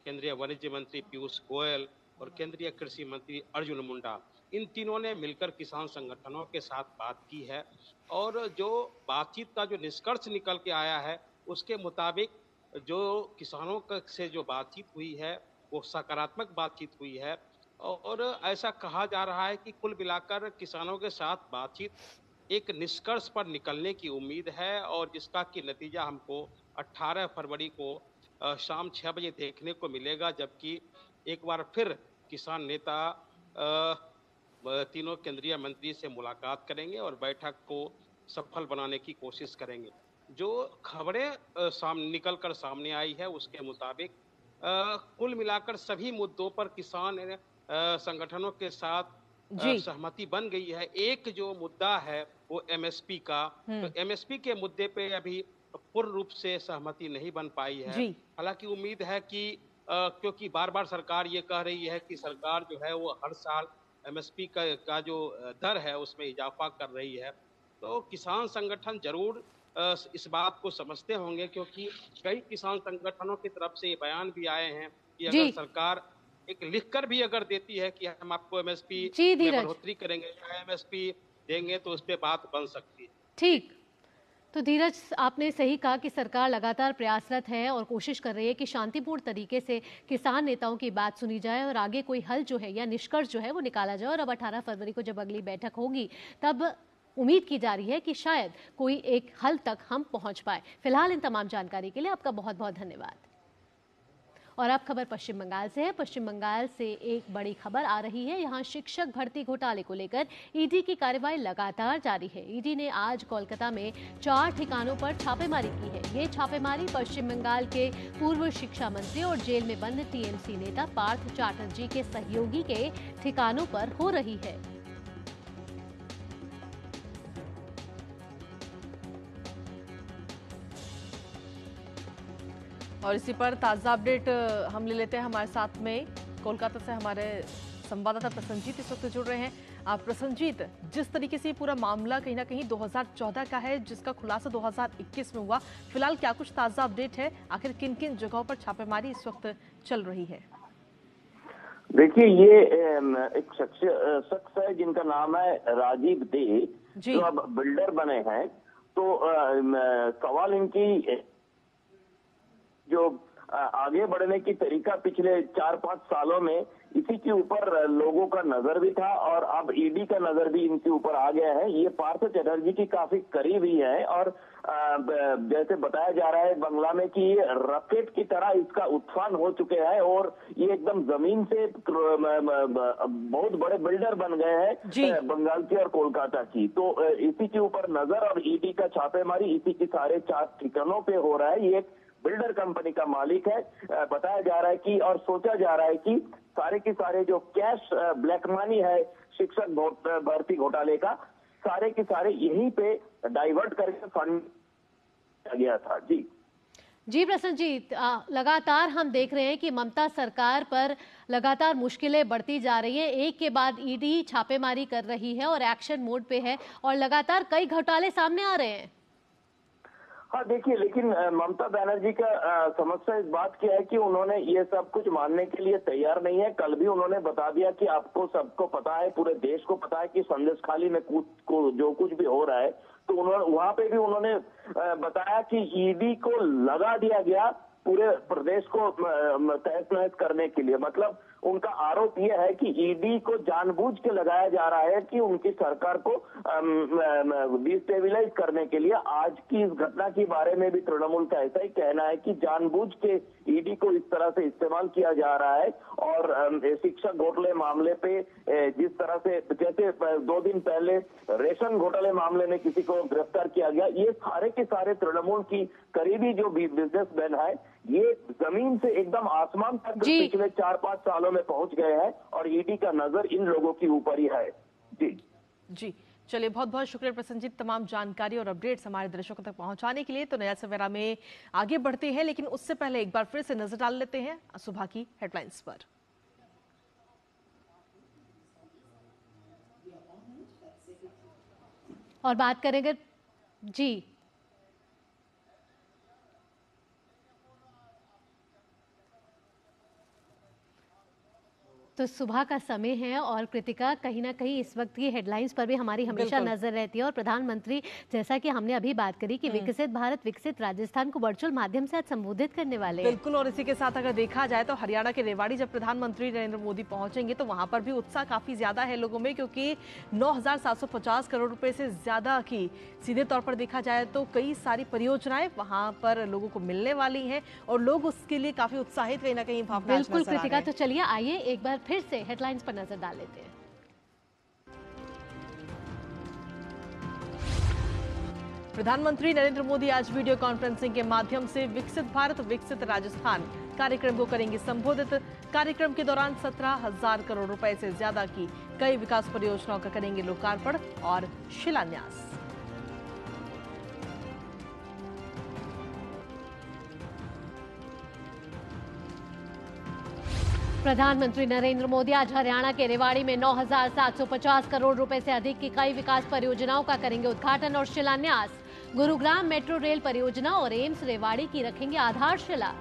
केंद्रीय वाणिज्य मंत्री पीयूष गोयल और केंद्रीय कृषि मंत्री अर्जुन मुंडा, इन तीनों ने मिलकर किसान संगठनों के साथ बात की है। और जो बातचीत का जो निष्कर्ष निकल के आया है उसके मुताबिक जो किसानों से जो बातचीत हुई है वो सकारात्मक बातचीत हुई है। और ऐसा कहा जा रहा है कि कुल मिलाकर किसानों के साथ बातचीत एक निष्कर्ष पर निकलने की उम्मीद है और जिसका कि नतीजा हमको 18 फरवरी को शाम 6 बजे देखने को मिलेगा, जबकि एक बार फिर किसान नेता तीनों केंद्रीय मंत्री से मुलाकात करेंगे और बैठक को सफल बनाने की कोशिश करेंगे। जो खबरें निकल कर सामने आई है उसके मुताबिक कुल मिलाकर सभी मुद्दों पर किसान संगठनों के साथ सहमति बन गई है। एक जो मुद्दा है वो एमएसपी का, तो एमएसपी के मुद्दे पे अभी पूर्ण रूप से सहमति नहीं बन पाई है। हालांकि उम्मीद है कि क्योंकि बार बार सरकार ये कह रही है कि सरकार जो है वो हर साल एमएसपी का जो दर है उसमें इजाफा कर रही है, तो किसान संगठन जरूर इस बात को समझते होंगे, क्योंकि कई किसान संगठनों की तरफ से ये बयान भी आए हैं कि अगर सरकार एक लिखकर भी अगर देती है कि हम आपको एमएसपी में बढ़ोतरी करेंगे या एमएसपी देंगे तो उस पर बात बन सकती है। ठीक, तो धीरज, आपने सही कहा कि सरकार लगातार प्रयासरत है और कोशिश कर रही है कि शांतिपूर्ण तरीके से किसान नेताओं की बात सुनी जाए और आगे कोई हल जो है या निष्कर्ष जो है वो निकाला जाए। और अब 18 फरवरी को जब अगली बैठक होगी तब उम्मीद की जा रही है कि शायद कोई एक हल तक हम पहुंच पाए। फिलहाल इन तमाम जानकारी के लिए आपका बहुत बहुत धन्यवाद। और अब खबर पश्चिम बंगाल से है। पश्चिम बंगाल से एक बड़ी खबर आ रही है। यहाँ शिक्षक भर्ती घोटाले को लेकर ईडी की कार्रवाई लगातार जारी है। ईडी ने आज कोलकाता में 4 ठिकानों पर छापेमारी की है। ये छापेमारी पश्चिम बंगाल के पूर्व शिक्षा मंत्री और जेल में बंद टीएमसी नेता पार्थ चैटर्जी के सहयोगी के ठिकानों पर हो रही है। और इसी पर ताज़ा अपडेट हम ले लेते हैं। हमारे साथ में कोलकाता से हमारे संवाददाता प्रसन्नजीत इस वक्त जुड़ रहे हैं। आप प्रसन्नजीत, जिस तरीके से पूरा मामला कहीं ना कहीं 2014 का है, जिसका खुलासा 2021 में हुआ, फिलहाल क्या कुछ ताज़ा अपडेट है? आखिर किन किन जगहों पर छापेमारी इस वक्त चल रही है? देखिए, ये एक शख्स है जिनका नाम है राजीव दे, जो अब बिल्डर बने हैं। तो सवाल इनकी जो आगे बढ़ने की तरीका पिछले 4-5 सालों में इसी के ऊपर लोगों का नजर भी था और अब ईडी का नजर भी इनके ऊपर आ गया है। ये पार्थ चैटर्जी की काफी करीब ही है और जैसे बताया जा रहा है बंगला में कि ये रॉकेट की तरह इसका उत्थान हो चुके हैं और ये एकदम जमीन से बहुत बड़े बिल्डर बन गए हैं बंगाल की और कोलकाता की। तो इसी के ऊपर नजर और ईडी का छापेमारी इसी के सारे 4 ठिकानों पे हो रहा है। ये एक बिल्डर कंपनी का मालिक है। बताया जा रहा है कि और सोचा जा रहा है कि सारे के सारे जो कैश ब्लैक मनी है शिक्षक भर्ती घोटाले का, सारे के सारे यहीं पे डाइवर्ट करके फंड गया था। जी प्रसन्नजीत, लगातार हम देख रहे हैं कि ममता सरकार पर लगातार मुश्किलें बढ़ती जा रही हैं। एक के बाद ईडी छापेमारी कर रही है और एक्शन मोड पे है और लगातार कई घोटाले सामने आ रहे हैं। हाँ देखिए, लेकिन ममता बनर्जी का समस्या इस बात की है कि उन्होंने ये सब कुछ मानने के लिए तैयार नहीं है। कल भी उन्होंने बता दिया कि आपको सबको पता है, पूरे देश को पता है कि संदेश खाली में जो कुछ भी हो रहा है। तो उन्होंने वहां पे भी उन्होंने बताया कि ईडी को लगा दिया गया पूरे प्रदेश को तहस नहस करने के लिए। मतलब उनका आरोप यह है कि ईडी को जानबूझ के लगाया जा रहा है कि उनकी सरकार को डिस्टेबिलाइज करने के लिए। आज की इस घटना के बारे में भी तृणमूल का ऐसा ही कहना है कि जानबूझ के ईडी को इस तरह से इस्तेमाल किया जा रहा है। और शिक्षक घोटाले मामले पे जिस तरह से, जैसे 2 दिन पहले रेशन घोटाले मामले में किसी को गिरफ्तार किया गया, ये सारे के सारे तृणमूल की करीबी जो बिजनेसमैन है, ये जमीन से एकदम आसमान तक पिछले 4-5 सालों में पहुंच गए हैं और ईडी का नजर इन लोगों के ऊपर ही है। जी चलिए, बहुत बहुत शुक्रिया प्रसन्नजीत, तमाम जानकारी और अपडेट्स हमारे दर्शकों तक पहुंचाने के लिए। तो नया सवेरा में आगे बढ़ते हैं, लेकिन उससे पहले एक बार फिर से नजर डाल लेते हैं सुबह की हेडलाइंस पर। और बात करेंगे तो सुबह का समय है और कृतिका, कहीं ना कहीं इस वक्त की हेडलाइंस पर भी हमारी हमेशा नजर रहती है। और प्रधानमंत्री, जैसा कि हमने अभी बात करी कि विकसित भारत विकसित राजस्थान को वर्चुअल माध्यम से आज संबोधित करने वाले हैं। बिल्कुल, और इसी के साथ अगर देखा जाए तो हरियाणा के रेवाड़ी जब प्रधानमंत्री नरेंद्र मोदी पहुंचेंगे तो वहां पर भी उत्साह काफी ज्यादा है लोगों में, क्योंकि 9,750 करोड़ रुपए से ज्यादा की सीधे तौर पर देखा जाए तो कई सारी परियोजनाएं वहां पर लोगों को मिलने वाली है और लोग उसके लिए काफी उत्साहित कहीं ना कहीं भावना। बिल्कुल कृतिका, तो चलिए आइए एक बार फिर से हेडलाइंस पर नजर डाल लेते हैं। प्रधानमंत्री नरेंद्र मोदी आज वीडियो कॉन्फ्रेंसिंग के माध्यम से विकसित भारत विकसित राजस्थान कार्यक्रम को करेंगे संबोधित। कार्यक्रम के दौरान 17,000 करोड़ रुपए से ज्यादा की कई विकास परियोजनाओं का करेंगे लोकार्पण और शिलान्यास। प्रधानमंत्री नरेंद्र मोदी आज हरियाणा के रेवाड़ी में 9,750 करोड़ रुपए से अधिक की कई विकास परियोजनाओं का करेंगे उद्घाटन और शिलान्यास। गुरुग्राम मेट्रो रेल परियोजना और एम्स रेवाड़ी की रखेंगे आधारशिला।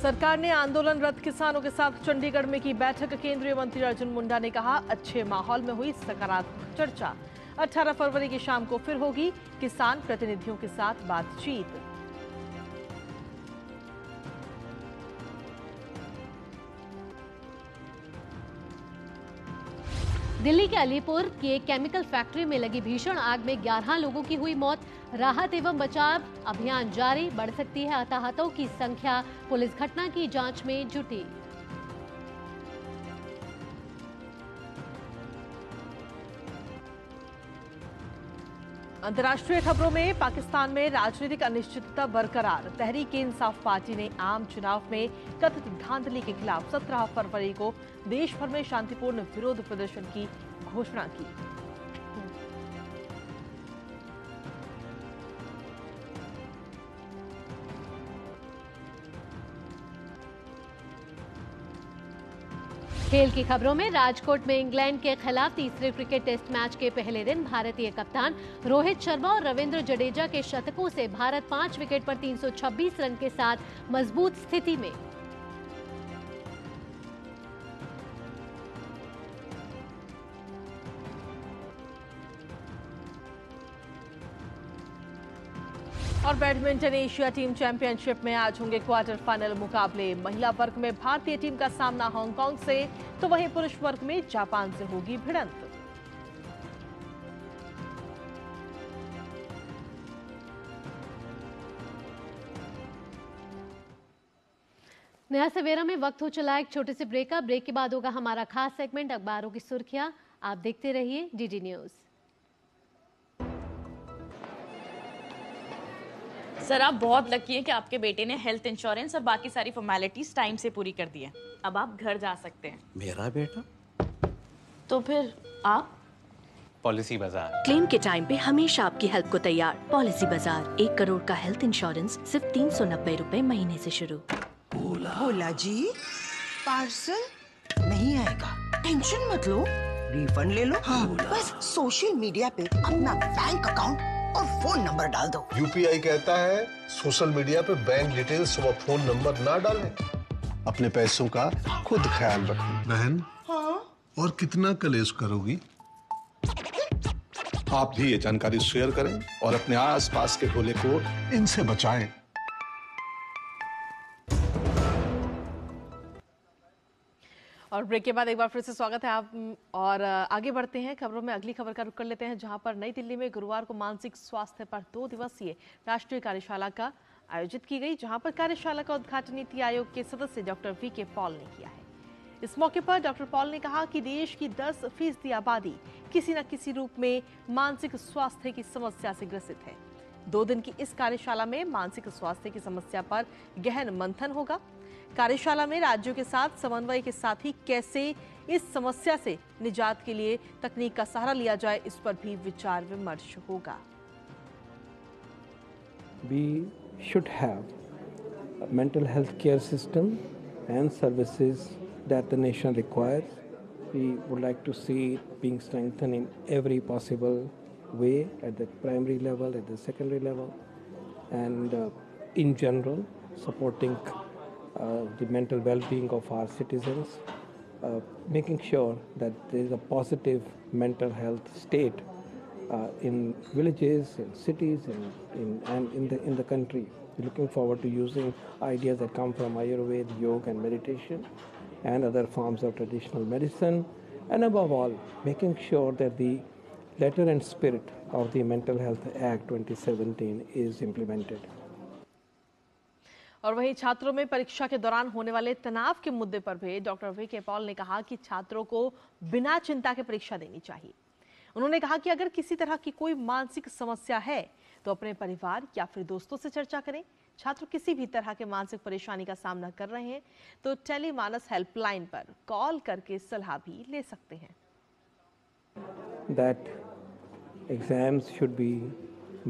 सरकार ने आंदोलनरत किसानों के साथ चंडीगढ़ में की बैठक। केंद्रीय मंत्री अर्जुन मुंडा ने कहा, अच्छे माहौल में हुई सकारात्मक चर्चा। 18 फरवरी की शाम को फिर होगी किसान प्रतिनिधियों के साथ बातचीत। दिल्ली के अलीपुर की एक केमिकल फैक्ट्री में लगी भीषण आग में 11 लोगों की हुई मौत। राहत एवं बचाव अभियान जारी, बढ़ सकती है हताहतों की संख्या। पुलिस घटना की जांच में जुटी। अंतर्राष्ट्रीय खबरों में पाकिस्तान में राजनीतिक अनिश्चितता बरकरार। तहरीक-ए-इंसाफ पार्टी ने आम चुनाव में कथित धांधली के खिलाफ 17 फरवरी को देश भर में शांतिपूर्ण विरोध प्रदर्शन की घोषणा की। खेल की खबरों में राजकोट में इंग्लैंड के खिलाफ तीसरे क्रिकेट टेस्ट मैच के पहले दिन भारतीय कप्तान रोहित शर्मा और रविंद्र जडेजा के शतकों से भारत 5 विकेट पर 326 रन के साथ मजबूत स्थिति में। और बैडमिंटन एशिया टीम चैंपियनशिप में आज होंगे क्वार्टर फाइनल मुकाबले। महिला वर्ग में भारतीय टीम का सामना हांगकांग से, तो वहीं पुरुष वर्ग में जापान से होगी भिड़ंत। नया सवेरा में वक्त हो चला एक छोटे से ब्रेक का। ब्रेक के बाद होगा हमारा खास सेगमेंट अखबारों की सुर्खियां। आप देखते रहिए डीडी न्यूज। सर, आप बहुत लकी हैं कि आपके बेटे ने हेल्थ इंश्योरेंस और बाकी सारी फॉर्मेलिटीज टाइम से पूरी कर दी है। अब आप घर जा सकते हैं। मेरा बेटा? तो फिर आप? पॉलिसी बाजार। क्लेम के टाइम पे हमेशा आपकी हेल्प को तैयार। पॉलिसी बाजार, 1 करोड़ का हेल्थ इंश्योरेंस सिर्फ 390 रुपए महीने से शुरू। भोला जी, पार्सल नहीं आएगा, टेंशन मत लो, रिफंड ले लो। हाँ, बस सोशल मीडिया पे अपना बैंक अकाउंट और फोन नंबर डाल दो। यूपीआई कहता है सोशल मीडिया पे बैंक डिटेल्स और फोन नंबर ना डालें। अपने पैसों का खुद ख्याल रखें। बहन, हाँ? और कितना कलेश करोगी? आप भी ये जानकारी शेयर करें और अपने आसपास के भोले को इनसे बचाएं। और ब्रेक के बाद एक बार फिर से स्वागत है आप। और आगे बढ़ते हैं खबरों में। अगली खबर का रुख कर लेते हैं, जहां पर नई दिल्ली में गुरुवार को मानसिक स्वास्थ्य पर 2 दिवसीय राष्ट्रीय कार्यशाला का आयोजित की गई, जहां पर कार्यशाला का उद्घाटन नीति आयोग के सदस्य डॉक्टर वी.के. पॉल ने किया है। इस मौके पर डॉक्टर पॉल ने कहा कि देश की 10% आबादी किसी न किसी रूप में मानसिक स्वास्थ्य की समस्या से ग्रसित है। 2 दिन की इस कार्यशाला में मानसिक स्वास्थ्य की समस्या पर गहन मंथन होगा। कार्यशाला में राज्यों के साथ समन्वय के साथ ही कैसे इस समस्या से निजात के लिए तकनीक का सहारा लिया जाए, इस पर भी विचार विमर्श होगा। We should have a mental health care system and services that the nation requires. We would like to see it being strengthened in every possible way, at the primary level, at the secondary level, and in general supporting the mental well-being of our citizens, making sure that there is a positive mental health state in villages, in cities, and in the country. We're looking forward to using ideas that come from Ayurveda, yoga, and meditation, and other forms of traditional medicine, and above all, making sure that the letter and spirit of the Mental Health Act 2017 is implemented. और वहीं छात्रों में परीक्षा के दौरान होने वाले तनाव के मुद्दे पर भी डॉक्टर वी.के. पॉल ने कहा कि छात्रों को बिना चिंता के परीक्षा देनी चाहिए। उन्होंने कहा कि अगर किसी तरह की कोई मानसिक समस्या है तो अपने परिवार या फिर दोस्तों से चर्चा करें। छात्र किसी भी तरह के मानसिक परेशानी का सामना कर रहे हैं तो टेलीमानस हेल्पलाइन पर कॉल करके सलाह भी ले सकते हैं। That exams should be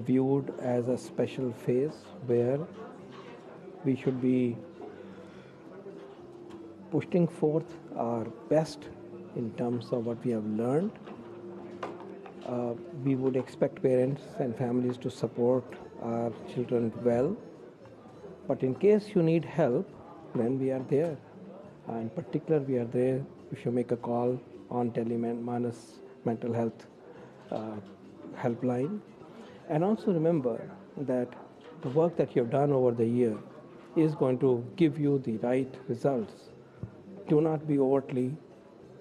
viewed as a special phase where we should be pushing forth our best in terms of what we have learned. We would expect parents and families to support our children well, but in case you need help, then we are there. In particular, we are there if you make a call on Manas mental health helpline. And also remember that the work that you have done over the year is going to give you the right results. Do not be overtly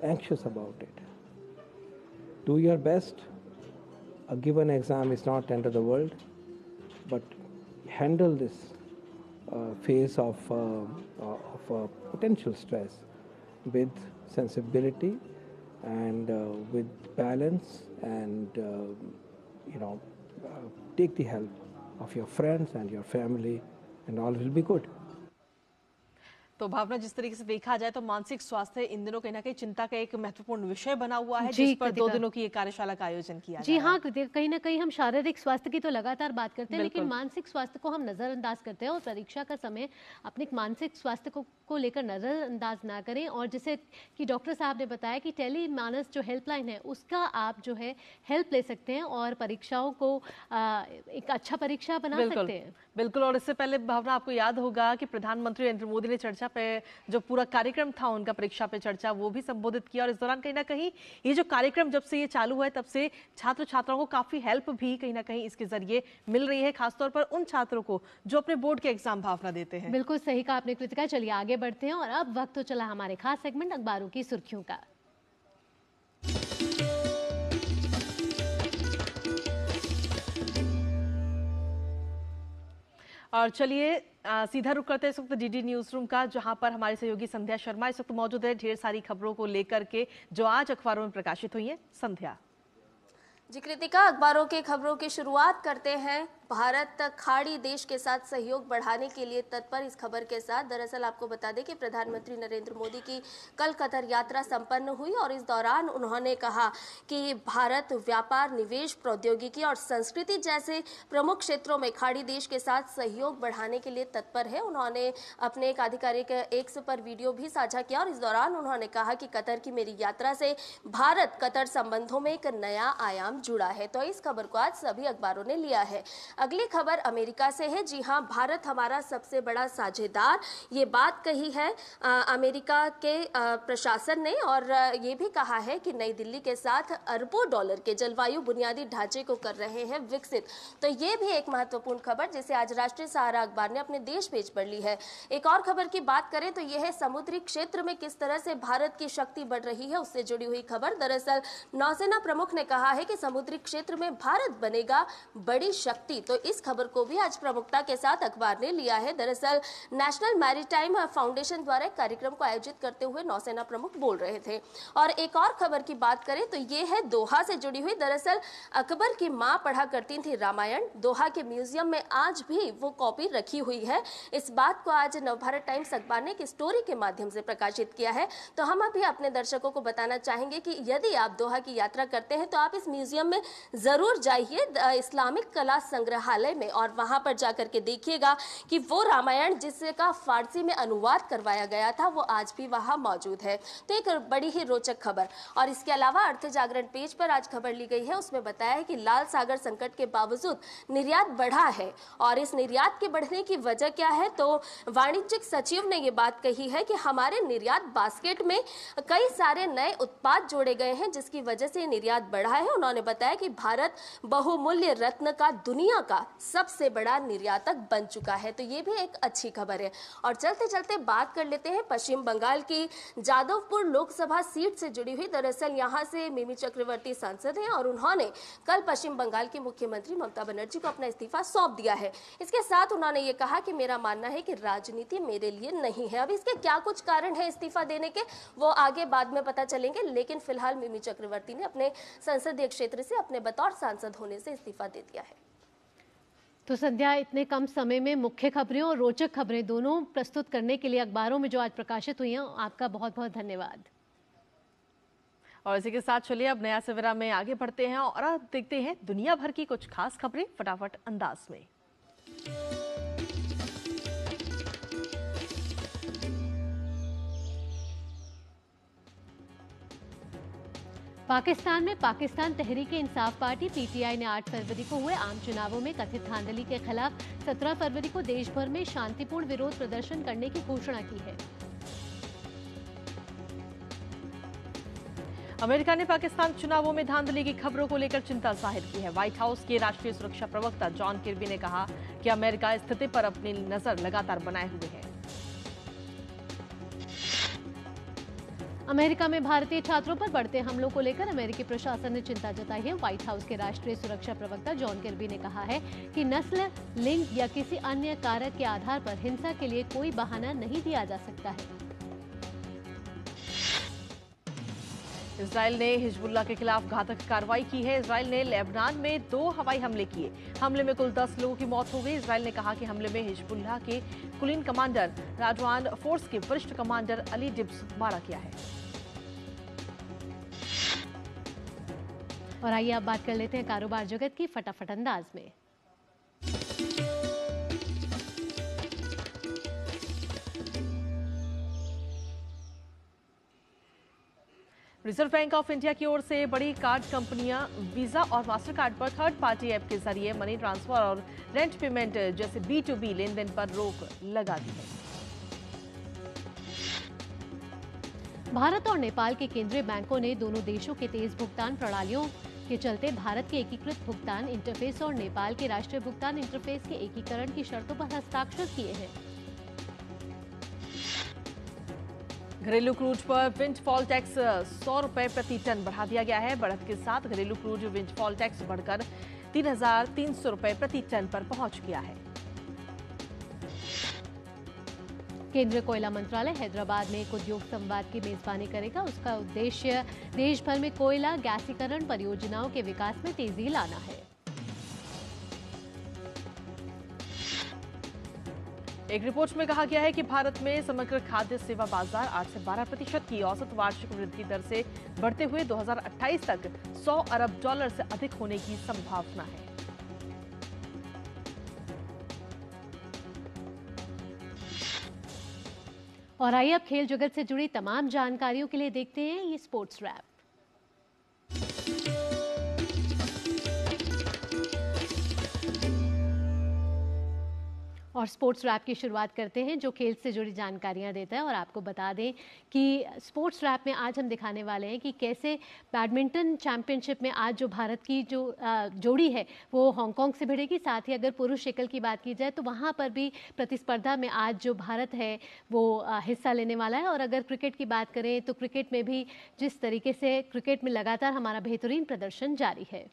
anxious about it. Do your best. A given exam is not end of the world, but handle this phase of potential stress with sensibility and with balance, and take the help of your friends and your family, and all will be good. तो भावना, जिस तरीके से देखा जाए तो मानसिक स्वास्थ्य इन दिनों कहीं ना कहीं चिंता का एक महत्वपूर्ण विषय बना हुआ है, जिस पर 2 दिनों की ये कार्यशाला का आयोजन किया जी हाँ, कहीं ना कहीं हम शारीरिक स्वास्थ्य की तो लगातार बात करते हैं, लेकिन मानसिक स्वास्थ्य को हम नजरअंदाज करते हैं, और परीक्षा का समय अपने मानसिक स्वास्थ्य को लेकर नजरअंदाज ना करें। और जैसे कि डॉक्टर साहब ने बताया कि टेली मानस जो हेल्पलाइन है उसका आप जो है हेल्प ले सकते हैं और परीक्षाओं को एक अच्छा परीक्षा बना सकते हैं। बिल्कुल। और इससे पहले भावना, आपको याद होगा कि प्रधानमंत्री नरेंद्र मोदी ने चर्चा पे जो पूरा कार्यक्रम था उनका, परीक्षा पे चर्चा, वो भी संबोधित किया। और इस दौरान कहीं ना कहीं ये जो कार्यक्रम जब से ये चालू है तब से छात्र छात्राओं को काफी हेल्प भी कहीं ना कहीं इसके जरिए मिल रही है, खासतौर पर उन छात्रों को जो अपने बोर्ड के एग्जाम भावना देते हैं। बिल्कुल सही कहा आपने कृतिका। चलिए आगे बढ़ते हैं और अब वक्त तो चला हमारे खास सेगमेंट अखबारों की सुर्खियों का। और चलिए सीधा रुक करते हैं इस वक्त डीडी न्यूज रूम का, जहां पर हमारी सहयोगी संध्या शर्मा इस वक्त मौजूद है ढेर सारी खबरों को लेकर के जो आज अखबारों में प्रकाशित हुई हैं। संध्या जी कृतिका, अखबारों के खबरों की शुरुआत करते हैं। भारत खाड़ी देश के साथ सहयोग बढ़ाने के लिए तत्पर, इस खबर के साथ। दरअसल आपको बता दें कि प्रधानमंत्री नरेंद्र मोदी की कल कतर यात्रा संपन्न हुई और इस दौरान उन्होंने कहा कि भारत व्यापार, निवेश, प्रौद्योगिकी और संस्कृति जैसे प्रमुख क्षेत्रों में खाड़ी देश के साथ सहयोग बढ़ाने के लिए तत्पर है। उन्होंने अपने एक आधिकारिक एक्स पर वीडियो भी साझा किया और इस दौरान उन्होंने कहा कि कतर की मेरी यात्रा से भारत कतर संबंधों में एक नया आयाम जुड़ा है। तो इस खबर को आज सभी अखबारों ने लिया है। अगली खबर अमेरिका से है। जी हां, भारत हमारा सबसे बड़ा साझेदार, ये बात कही है अमेरिका के प्रशासन ने, और ये भी कहा है कि नई दिल्ली के साथ अरबों डॉलर के जलवायु बुनियादी ढांचे को कर रहे हैं विकसित। तो ये भी एक महत्वपूर्ण खबर जिसे आज राष्ट्रीय सहारा अखबार ने अपने देश पेज पर ली है। एक और खबर की बात करें तो यह है समुद्री क्षेत्र में किस तरह से भारत की शक्ति बढ़ रही है, उससे जुड़ी हुई खबर। दरअसल नौसेना प्रमुख ने कहा है कि समुद्री क्षेत्र में भारत बनेगा बड़ी शक्ति। तो इस खबर को भी आज प्रमुखता के साथ अखबार ने लिया है। दरअसल नेशनल मैरीटाइम फाउंडेशन द्वारा एक कार्यक्रम को आयोजित करते हुए नौसेना प्रमुख बोल रहे थे। और एक और खबर की बात करें तो ये है दोहा से जुड़ी हुई। दरअसल अकबर की मां पढ़ा करती थी रामायण, दोहा के म्यूजियम में आज भी वो कॉपी रखी हुई है। इस बात को आज नवभारत टाइम्स अखबार ने एक स्टोरी के माध्यम से प्रकाशित किया है। तो हम अभी अपने दर्शकों को बताना चाहेंगे कि यदि आप दोहा की यात्रा करते हैं तो आप इस म्यूजियम में जरूर जाइए, इस्लामिक कला संग्रहालय में, और वहां पर जाकर के देखिएगा कि वो रामायण जिसका फारसी में अनुवाद करवाया गया था वो आज भी वहां मौजूद है। तो एक बड़ी ही रोचक खबर। और इसके अलावा अर्थ जागरण पेज पर आज खबर ली गई है, उसमें बताया है कि लाल सागर संकट के बावजूद निर्यात बढ़ा है। और इस निर्यात के बढ़ने की वजह क्या है, तो वाणिज्यिक सचिव ने ये बात कही है कि हमारे निर्यात बास्केट में कई सारे नए उत्पाद जोड़े गए हैं जिसकी वजह से निर्यात बढ़ा है। उन्होंने बताया कि भारत बहुमूल्य रत्न का दुनिया का सबसे बड़ा निर्यातक बन चुका है। तो ये भी एक अच्छी खबर है। और चलते चलते बात कर लेते हैं पश्चिम बंगाल की जादवपुर लोकसभा सीट से जुड़ी हुई। दरअसल यहाँ से मिमी चक्रवर्ती सांसद हैं और उन्होंने कल पश्चिम बंगाल की मुख्यमंत्री ममता बनर्जी को अपना इस्तीफा सौंप दिया है। इसके साथ उन्होंने ये कहा कि मेरा मानना है कि राजनीति मेरे लिए नहीं है। अब इसके क्या कुछ कारण है इस्तीफा देने के, वो आगे बाद में पता चलेंगे, लेकिन फिलहाल मिमी चक्रवर्ती ने अपने संसदीय क्षेत्र से अपने बतौर सांसद होने से इस्तीफा दे दिया है। तो संध्या, इतने कम समय में मुख्य खबरें और रोचक खबरें दोनों प्रस्तुत करने के लिए अखबारों में जो आज प्रकाशित हुई हैं, आपका बहुत बहुत धन्यवाद। और इसी के साथ चलिए अब नया सवेरा में आगे बढ़ते हैं और अब देखते हैं दुनिया भर की कुछ खास खबरें फटाफट अंदाज में। पाकिस्तान में पाकिस्तान तहरीक-ए-इंसाफ पार्टी पीटीआई ने 8 फरवरी को हुए आम चुनावों में कथित धांधली के खिलाफ 17 फरवरी को देश भर में शांतिपूर्ण विरोध प्रदर्शन करने की घोषणा की है। अमेरिका ने पाकिस्तान चुनावों में धांधली की खबरों को लेकर चिंता जाहिर की है। व्हाइट हाउस के राष्ट्रीय सुरक्षा प्रवक्ता जॉन किर्बी ने कहा कि अमेरिका स्थिति पर अपनी नजर लगातार बनाए हुए है। अमेरिका में भारतीय छात्रों पर बढ़ते हमलों को लेकर अमेरिकी प्रशासन ने चिंता जताई है। व्हाइट हाउस के राष्ट्रीय सुरक्षा प्रवक्ता जॉन किर्बी ने कहा है कि नस्ल, लिंग या किसी अन्य कारक के आधार पर हिंसा के लिए कोई बहाना नहीं दिया जा सकता है। इजराइल ने हिजबुल्लाह के खिलाफ घातक कार्रवाई की है। इजराइल ने लेबनान में 2 हवाई हमले किए। हमले में कुल 10 लोगों की मौत हो गई। इजराइल ने कहा कि हमले में हिजबुल्लाह के कुलीन कमांडर राजवान फोर्स के वरिष्ठ कमांडर अली डिब्स मारा गया है। और आइए अब बात कर लेते हैं कारोबार जगत की फटाफट अंदाज में। रिजर्व बैंक ऑफ इंडिया की ओर से बड़ी कार्ड कंपनियां वीजा और मास्टर कार्ड पर थर्ड पार्टी ऐप के जरिए मनी ट्रांसफर और रेंट पेमेंट जैसे B2B लेनदेन पर रोक लगा दी है। भारत और नेपाल के केंद्रीय बैंकों ने दोनों देशों के तेज भुगतान प्रणालियों के चलते भारत के एकीकृत भुगतान इंटरफेस और नेपाल के राष्ट्रीय भुगतान इंटरफेस के एकीकरण की शर्तों पर हस्ताक्षर किए हैं। घरेलू क्रूज पर विंडफॉल टैक्स 100 रुपए प्रति टन बढ़ा दिया गया है। बढ़त के साथ घरेलू क्रूज विंडफॉल टैक्स बढ़कर 3,300 रुपए प्रति टन पर पहुंच गया है। केंद्रीय कोयला मंत्रालय हैदराबाद में एक उद्योग संवाद की मेजबानी करेगा। उसका उद्देश्य देश भर में कोयला गैसीकरण परियोजनाओं के विकास में तेजी लाना है। एक रिपोर्ट में कहा गया है कि भारत में समग्र खाद्य सेवा बाजार 8 से 12% की औसत वार्षिक वृद्धि दर से बढ़ते हुए 2028 तक $100 अरब से अधिक होने की संभावना है। और आइए अब खेल जगत से जुड़ी तमाम जानकारियों के लिए देखते हैं ये स्पोर्ट्स रैप। और स्पोर्ट्स रैप की शुरुआत करते हैं जो खेल से जुड़ी जानकारियां देता है। और आपको बता दें कि स्पोर्ट्स रैप में आज हम दिखाने वाले हैं कि कैसे बैडमिंटन चैंपियनशिप में आज जो भारत की जो जोड़ी है वो हांगकांग से भिड़ेगी। साथ ही अगर पुरुष एकल की बात की जाए तो वहां पर भी प्रतिस्पर्धा में आज जो भारत है वो हिस्सा लेने वाला है। और अगर क्रिकेट की बात करें तो क्रिकेट में भी जिस तरीके से क्रिकेट में लगातार हमारा बेहतरीन प्रदर्शन जारी है।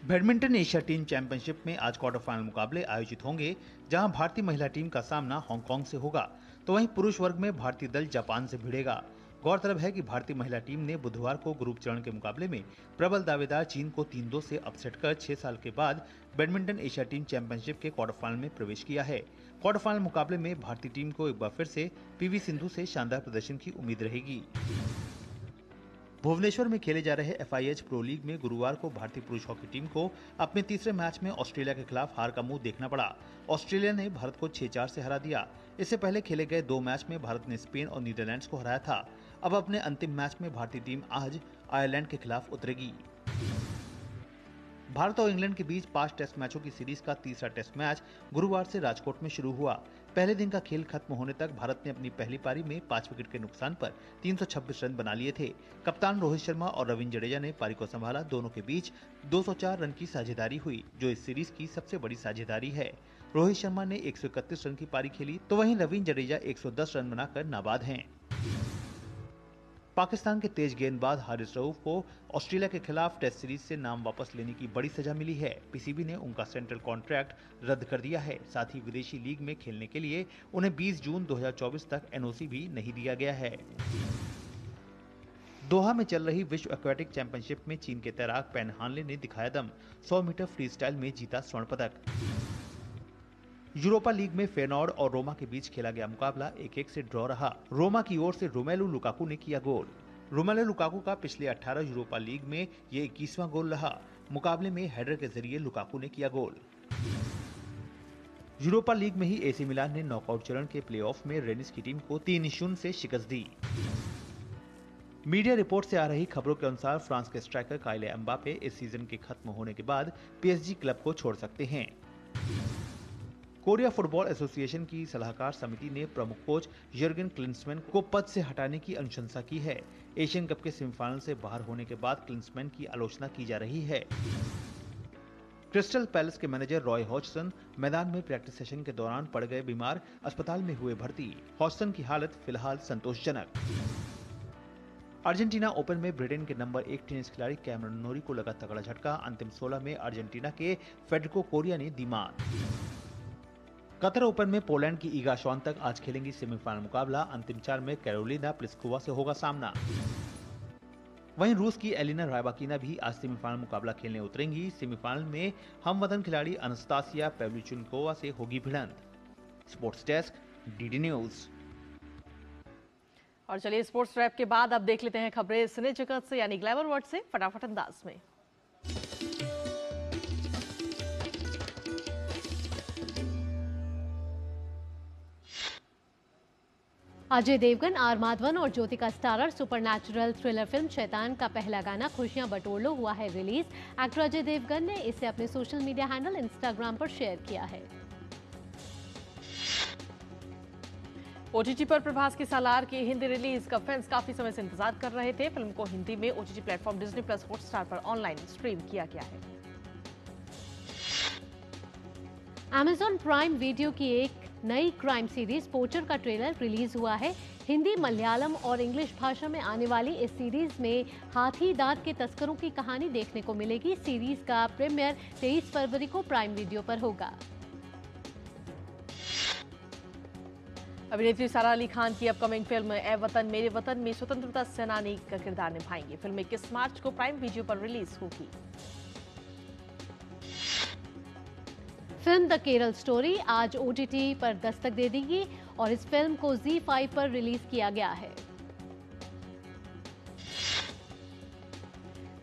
बैडमिंटन एशिया टीम चैंपियनशिप में आज क्वार्टर फाइनल मुकाबले आयोजित होंगे, जहां भारतीय महिला टीम का सामना हांगकांग से होगा, तो वहीं पुरुष वर्ग में भारतीय दल जापान से भिड़ेगा। गौरतलब है कि भारतीय महिला टीम ने बुधवार को ग्रुप चरण के मुकाबले में प्रबल दावेदार चीन को 3-2 से अपसेट कर 6 साल के बाद बैडमिंटन एशिया टीम चैंपियनशिप के क्वार्टर फाइनल में प्रवेश किया है। क्वार्टर फाइनल मुकाबले में भारतीय टीम को एक बार फिर से पीवी सिंधु से शानदार प्रदर्शन की उम्मीद रहेगी। भुवनेश्वर में खेले जा रहे FIH प्रो लीग में गुरुवार को भारतीय पुरुष हॉकी टीम को अपने तीसरे मैच में ऑस्ट्रेलिया के खिलाफ हार का मुंह देखना पड़ा। ऑस्ट्रेलिया ने भारत को 6-4 से हरा दिया। इससे पहले खेले गए 2 मैच में भारत ने स्पेन और नीदरलैंड्स को हराया था। अब अपने अंतिम मैच में भारतीय टीम आज आयरलैंड के खिलाफ उतरेगी। भारत और इंग्लैंड के बीच 5 टेस्ट मैचों की सीरीज का तीसरा टेस्ट मैच गुरुवार से राजकोट में शुरू हुआ। पहले दिन का खेल खत्म होने तक भारत ने अपनी पहली पारी में 5 विकेट के नुकसान पर 326 रन बना लिए थे। कप्तान रोहित शर्मा और रविंद्र जडेजा ने पारी को संभाला। दोनों के बीच 204 रन की साझेदारी हुई, जो इस सीरीज की सबसे बड़ी साझेदारी है। रोहित शर्मा ने 131 रन की पारी खेली, तो वहीं रविंद्र जडेजा 110 रन बनाकर नाबाद हैं। पाकिस्तान के तेज गेंदबाज हारिस रऊफ को ऑस्ट्रेलिया के खिलाफ टेस्ट सीरीज से नाम वापस लेने की बड़ी सजा मिली है। पीसीबी ने उनका सेंट्रल कॉन्ट्रैक्ट रद्द कर दिया है। साथ ही विदेशी लीग में खेलने के लिए उन्हें 20 जून 2024 तक एनओसी भी नहीं दिया गया है। दोहा में चल रही विश्व एक्वेटिक चैंपियनशिप में चीन के तैराक पेन हानले ने दिखाया दम। 100 मीटर फ्री स्टाइल में जीता स्वर्ण पदक। यूरोपा लीग में फेनोर्ड और रोमा के बीच खेला गया मुकाबला 1-1 से ड्रॉ रहा। रोमा की ओर से रोमेलू लुकाकू ने किया गोल। रोमेलू लुकाकू का पिछले 18 यूरोपा लीग में ये 21वां गोल रहा। मुकाबले में हेडर के जरिए लुकाकू ने किया गोल। यूरोपा लीग में ही एसी मिलान ने नॉकआउट चरण के प्लेऑफ में रेनिस की टीम को 3-0 से शिकस्त दी। मीडिया रिपोर्ट से आ रही खबरों के अनुसार फ्रांस के स्ट्राइकर काइले एम्बापे इस सीजन के खत्म होने के बाद पीएसजी क्लब को छोड़ सकते हैं। कोरिया फुटबॉल एसोसिएशन की सलाहकार समिति ने प्रमुख कोच यर्गन क्लिंसमैन को पद से हटाने की अनुशंसा की है। एशियन कप के सेमीफाइनल से बाहर होने के बाद क्लिंसमैन की आलोचना की जा रही है। क्रिस्टल पैलेस के मैनेजर रॉय हॉजसन मैदान में प्रैक्टिस सेशन के दौरान पड़ गए बीमार, अस्पताल में हुए भर्ती। हॉजसन की हालत फिलहाल संतोषजनक। अर्जेंटीना ओपन में ब्रिटेन के नंबर 1 टेनिस खिलाड़ी कैमरन नोरी को लगा तगड़ा झटका। अंतिम 16 में अर्जेंटीना के फेडरिको कोरिया ने दी मात। कतर ओपन में पोलैंड की ईगा श्वांतक आज खेलेंगी सेमीफाइनल मुकाबला। अंतिम 4 में कैरोलिना प्लिस्कोवा से होगा सामना। वहीं रूस की एलिना रायबाकिना भी आज सेमीफाइनल मुकाबला खेलने उतरेंगी। सेमीफाइनल में हमवतन खिलाड़ी अनस्तासिया पेवलिचुनकोवा से होगी भिड़ंत। Sports desk, DD news. और चलिए स्पोर्ट्स रैप के बाद अब देख लेते हैं खबरें सिने जगत से यानी ग्लैमर वर्ल्ड से फटाफट अंदाज में। अजय देवगन, आर माधवन और Jyothika starrer supernatural thriller film Shaitaan का पहला गाना खुशियां बटोर लो हुआ है रिलीज। एक्टर अजय देवगन ने इसे अपने सोशल मीडिया हैंडल इंस्टाग्राम पर शेयर किया है। ओटीटी पर प्रभास की सालार की हिंदी रिलीज का फैंस काफी समय से इंतजार कर रहे थे। फिल्म को हिंदी में OTT platform Disney plus Hotstar पर ऑनलाइन स्ट्रीम किया गया है। अमेजॉन प्राइम वीडियो की एक नई क्राइम सीरीज पोचर का ट्रेलर रिलीज हुआ है। हिंदी, मलयालम और इंग्लिश भाषा में आने वाली इस सीरीज में हाथी दांत के तस्करों की कहानी देखने को मिलेगी। सीरीज का प्रीमियर 23 फरवरी को प्राइम वीडियो पर होगा। अभिनेत्री सारा अली खान की अपकमिंग फिल्म ए वतन मेरे वतन में स्वतंत्रता सेनानी का किरदार निभाएंगी। फिल्म 21 मार्च को प्राइम वीडियो पर रिलीज होगी। फिल्म द केरल स्टोरी आज ओटीटी पर दस्तक दे देगी और इस फिल्म को ZEE5 पर रिलीज किया गया है।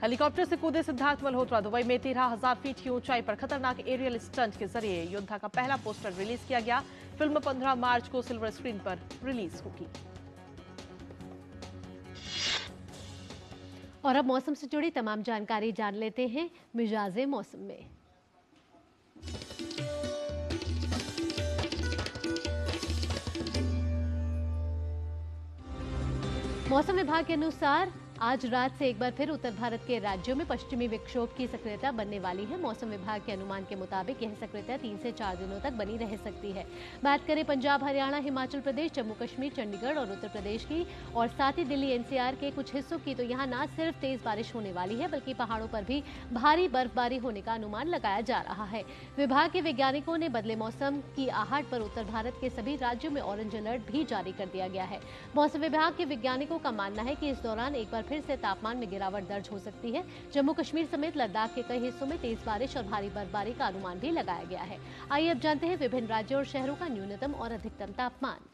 हेलीकॉप्टर से कूदे सिद्धार्थ मल्होत्रा। दुबई में 13,000 फीट की ऊंचाई पर खतरनाक एरियल स्टंट के जरिए योद्धा का पहला पोस्टर रिलीज किया गया। फिल्म 15 मार्च को सिल्वर स्क्रीन पर रिलीज होगी। और अब मौसम से जुड़ी तमाम जानकारी जान लेते हैं मिजाजे मौसम में। मौसम विभाग के अनुसार आज रात से एक बार फिर उत्तर भारत के राज्यों में पश्चिमी विक्षोभ की सक्रियता बनने वाली है। मौसम विभाग के अनुमान के मुताबिक यह सक्रियता 3 से 4 दिनों तक बनी रह सकती है। बात करें पंजाब, हरियाणा, हिमाचल प्रदेश, जम्मू कश्मीर, चंडीगढ़ और उत्तर प्रदेश की और साथ ही दिल्ली एनसीआर के कुछ हिस्सों की, तो यहाँ न सिर्फ तेज बारिश होने वाली है बल्कि पहाड़ों पर भी भारी बर्फबारी होने का अनुमान लगाया जा रहा है। विभाग के वैज्ञानिकों ने बदले मौसम की आहट पर उत्तर भारत के सभी राज्यों में ऑरेंज अलर्ट भी जारी कर दिया गया है। मौसम विभाग के वैज्ञानिकों का मानना है कि इस दौरान एक बार फिर से तापमान में गिरावट दर्ज हो सकती है। जम्मू कश्मीर समेत लद्दाख के कई हिस्सों में तेज बारिश और भारी बर्फबारी का अनुमान भी लगाया गया है। आइए अब जानते हैं विभिन्न राज्यों और शहरों का न्यूनतम और अधिकतम तापमान।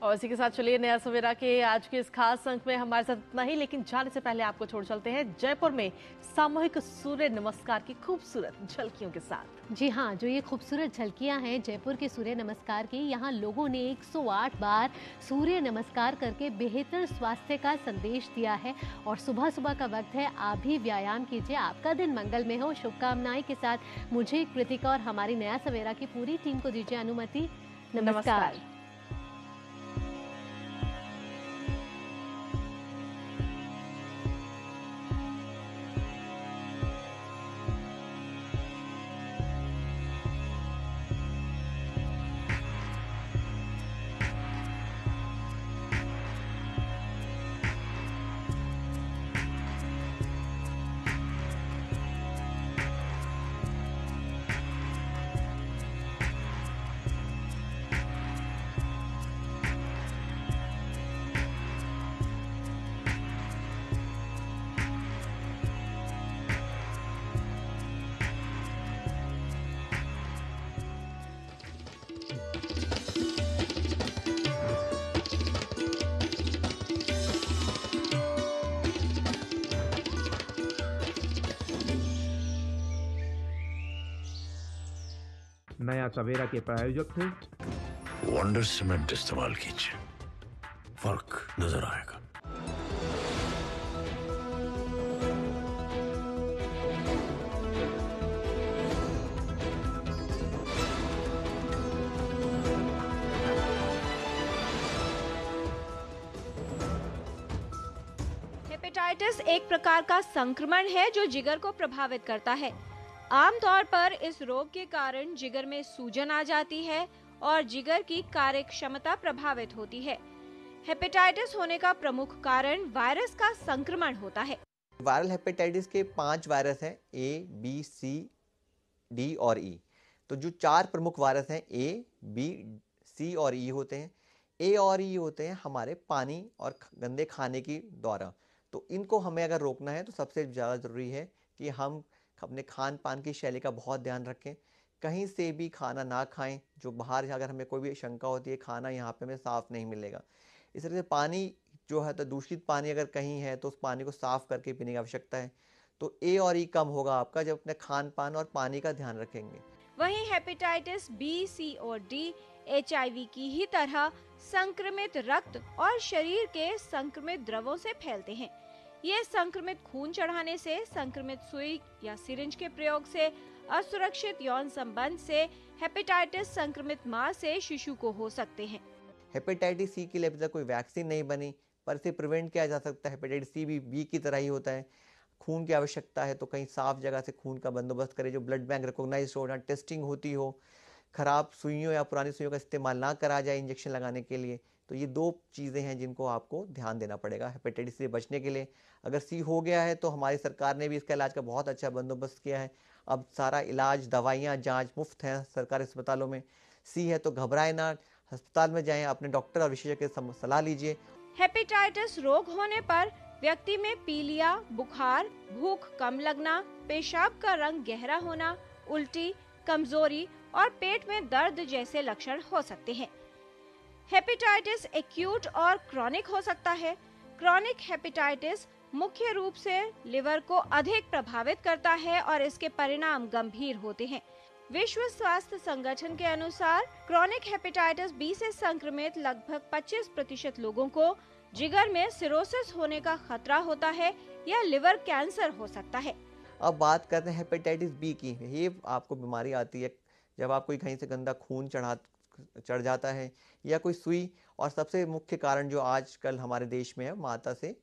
और इसी के साथ चलिए नया सवेरा के आज के इस खास अंक में हमारे साथ इतना ही, लेकिन जाने से पहले आपको छोड़ चलते हैं जयपुर में सामूहिक सूर्य नमस्कार की खूबसूरत झलकियों के साथ। जी हाँ, जो ये खूबसूरत झलकियां हैं जयपुर के सूर्य नमस्कार की, यहाँ लोगों ने 108 बार सूर्य नमस्कार करके बेहतर स्वास्थ्य का संदेश दिया है। और सुबह सुबह का वक्त है, आप भी व्यायाम कीजिए, आपका दिन मंगलमय हो। शुभकामनाएं के साथ मुझे, कृतिका और हमारी नया सवेरा की पूरी टीम को दीजिए अनुमति। नमस्कार। नया सवेरा के प्रायोजक थे वंडर सीमेंट इस्तेमाल कीजिए, फर्क नजर आएगा। हेपेटाइटिस एक प्रकार का संक्रमण है जो जिगर को प्रभावित करता है। आमतौर पर इस रोग के कारण जिगर में सूजन आ जाती है और जिगर की कार्य क्षमता प्रभावित होती है। हेपेटाइटिस होने का प्रमुख कारण वायरस का संक्रमण होता है। वायरल हेपेटाइटिस के 5 वायरस हैं, A, B, C, D और E। तो जो 4 प्रमुख वायरस हैं A, B, C और E होते हैं। A और E होते हैं हमारे पानी और गंदे खाने की द्वारा। तो इनको हमें अगर रोकना है तो सबसे ज़्यादा ज़रूरी है कि हम अपने खान पान की शैली का बहुत ध्यान रखें। कहीं से भी खाना ना खाएं जो बाहर, अगर हमें कोई भी शंका होती है खाना यहाँ पे हमें साफ़ नहीं मिलेगा। इस तरह से पानी जो है, तो दूषित पानी अगर कहीं है तो उस पानी को साफ़ करके पीने की आवश्यकता है। तो A और E कम होगा आपका जब अपने खान पान और पानी का ध्यान रखेंगे। वहीं हेपेटाइटिस B, C और D HIV की ही तरह संक्रमित रक्त और शरीर के संक्रमित द्रवों से फैलते हैं। ये संक्रमित खून चढ़ाने से, संक्रमित सुई या सिरिंज के प्रयोग से, असुरक्षित यौन संबंध से, हेपेटाइटिस संक्रमित मां से शिशु को हो सकते हैं। हेपेटाइटिस सी के लिए अभी तक कोई वैक्सीन नहीं बनी, पर इसे प्रिवेंट किया जा सकता है। हेपेटाइटिस सी भी बी की तरह ही होता है। खून की आवश्यकता है तो कहीं साफ जगह से खून का बंदोबस्त करें, जो ब्लड बैंक रिकॉग्नाइज हो, टेस्टिंग होती हो, खराब सुइयों या पुरानी सुइयों का इस्तेमाल ना करा जाए इंजेक्शन लगाने के लिए। तो ये 2 चीज़ें हैं जिनको आपको ध्यान देना पड़ेगा हेपेटाइटिस से बचने के लिए। अगर सी हो गया है तो हमारी सरकार ने भी इसका इलाज का बहुत अच्छा बंदोबस्त किया है। अब सारा इलाज, दवाइयाँ, जांच मुफ्त हैं सरकारी अस्पतालों में। सी है तो घबराए ना, अस्पताल में जाएं, अपने डॉक्टर और विशेषज्ञ से सलाह लीजिए। हेपेटाइटिस रोग होने पर व्यक्ति में पीलिया, बुखार, भूख कम लगना, पेशाब का रंग गहरा होना, उल्टी, कमजोरी और पेट में दर्द जैसे लक्षण हो सकते हैं। हेपेटाइटिस एक्यूट और क्रॉनिक हो सकता है। क्रॉनिक हेपेटाइटिस मुख्य रूप से लिवर को अधिक प्रभावित करता है और इसके परिणाम गंभीर होते हैं। विश्व स्वास्थ्य संगठन के अनुसार क्रॉनिक हेपेटाइटिस बी से संक्रमित लगभग 25% लोगों को जिगर में सिरोसिस होने का खतरा होता है या लिवर कैंसर हो सकता है। अब बात करते हैं हेपेटाइटिस बी की। ये आपको बीमारी आती है जब आप कोई कहीं से गंदा खून चढ़ जाता है या कोई सुई, और सबसे मुख्य कारण जो आजकल हमारे देश में है, माता से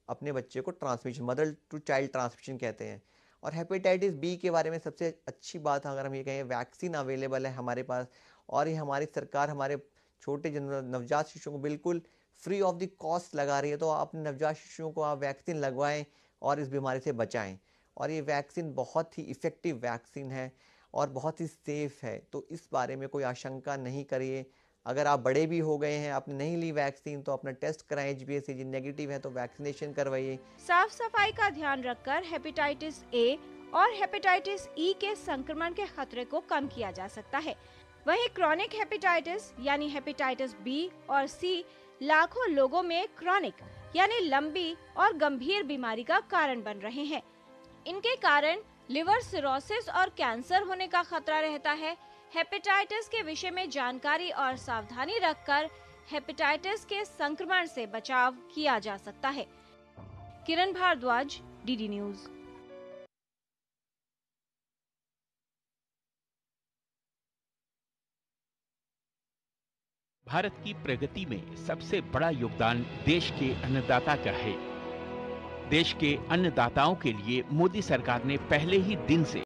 अपने बच्चे को transmission, mother to child transmission कहते हैं। और हेपेटाइटिस बी के बारे में सबसे अच्छी बात अगर हम ये कहें, वैक्सीन अवेलेबल है हमारे पास, और ये हमारी सरकार हमारे छोटे नवजात शिशुओं को बिल्कुल फ्री ऑफ द कॉस्ट लगा रही है। तो आप अपने नवजात शिशुओं को आप वैक्सीन लगवाएं और इस बीमारी से बचाएं। और ये वैक्सीन बहुत ही इफ़ेक्टिव वैक्सीन है और बहुत ही सेफ है। तो इस बारे में कोई आशंका नहीं करिए। अगर आप बड़े भी हो गए हैं, आपने नहीं ली वैक्सीन, तो अपना टेस्ट कराएं, HbA1c नेगेटिव है तो वैक्सीनेशन करवाइए। साफ सफाई का ध्यान रखकर हेपेटाइटिस ए और हेपेटाइटिस ई के संक्रमण के खतरे को कम किया जा सकता है। वहीं क्रॉनिक हेपेटाइटिस यानी हेपेटाइटिस बी और सी लाखों लोगों में क्रॉनिक यानी लंबी और गंभीर बीमारी का कारण बन रहे हैं। इनके कारण लिवर सिरोसिस और कैंसर होने का खतरा रहता है। हेपेटाइटिस के विषय में जानकारी और सावधानी रखकर हेपेटाइटिस के संक्रमण से बचाव किया जा सकता है। किरण भारद्वाज, डीडी न्यूज। भारत की प्रगति में सबसे बड़ा योगदान देश के अन्नदाता का है। देश के अन्नदाताओं के लिए मोदी सरकार ने पहले ही दिन से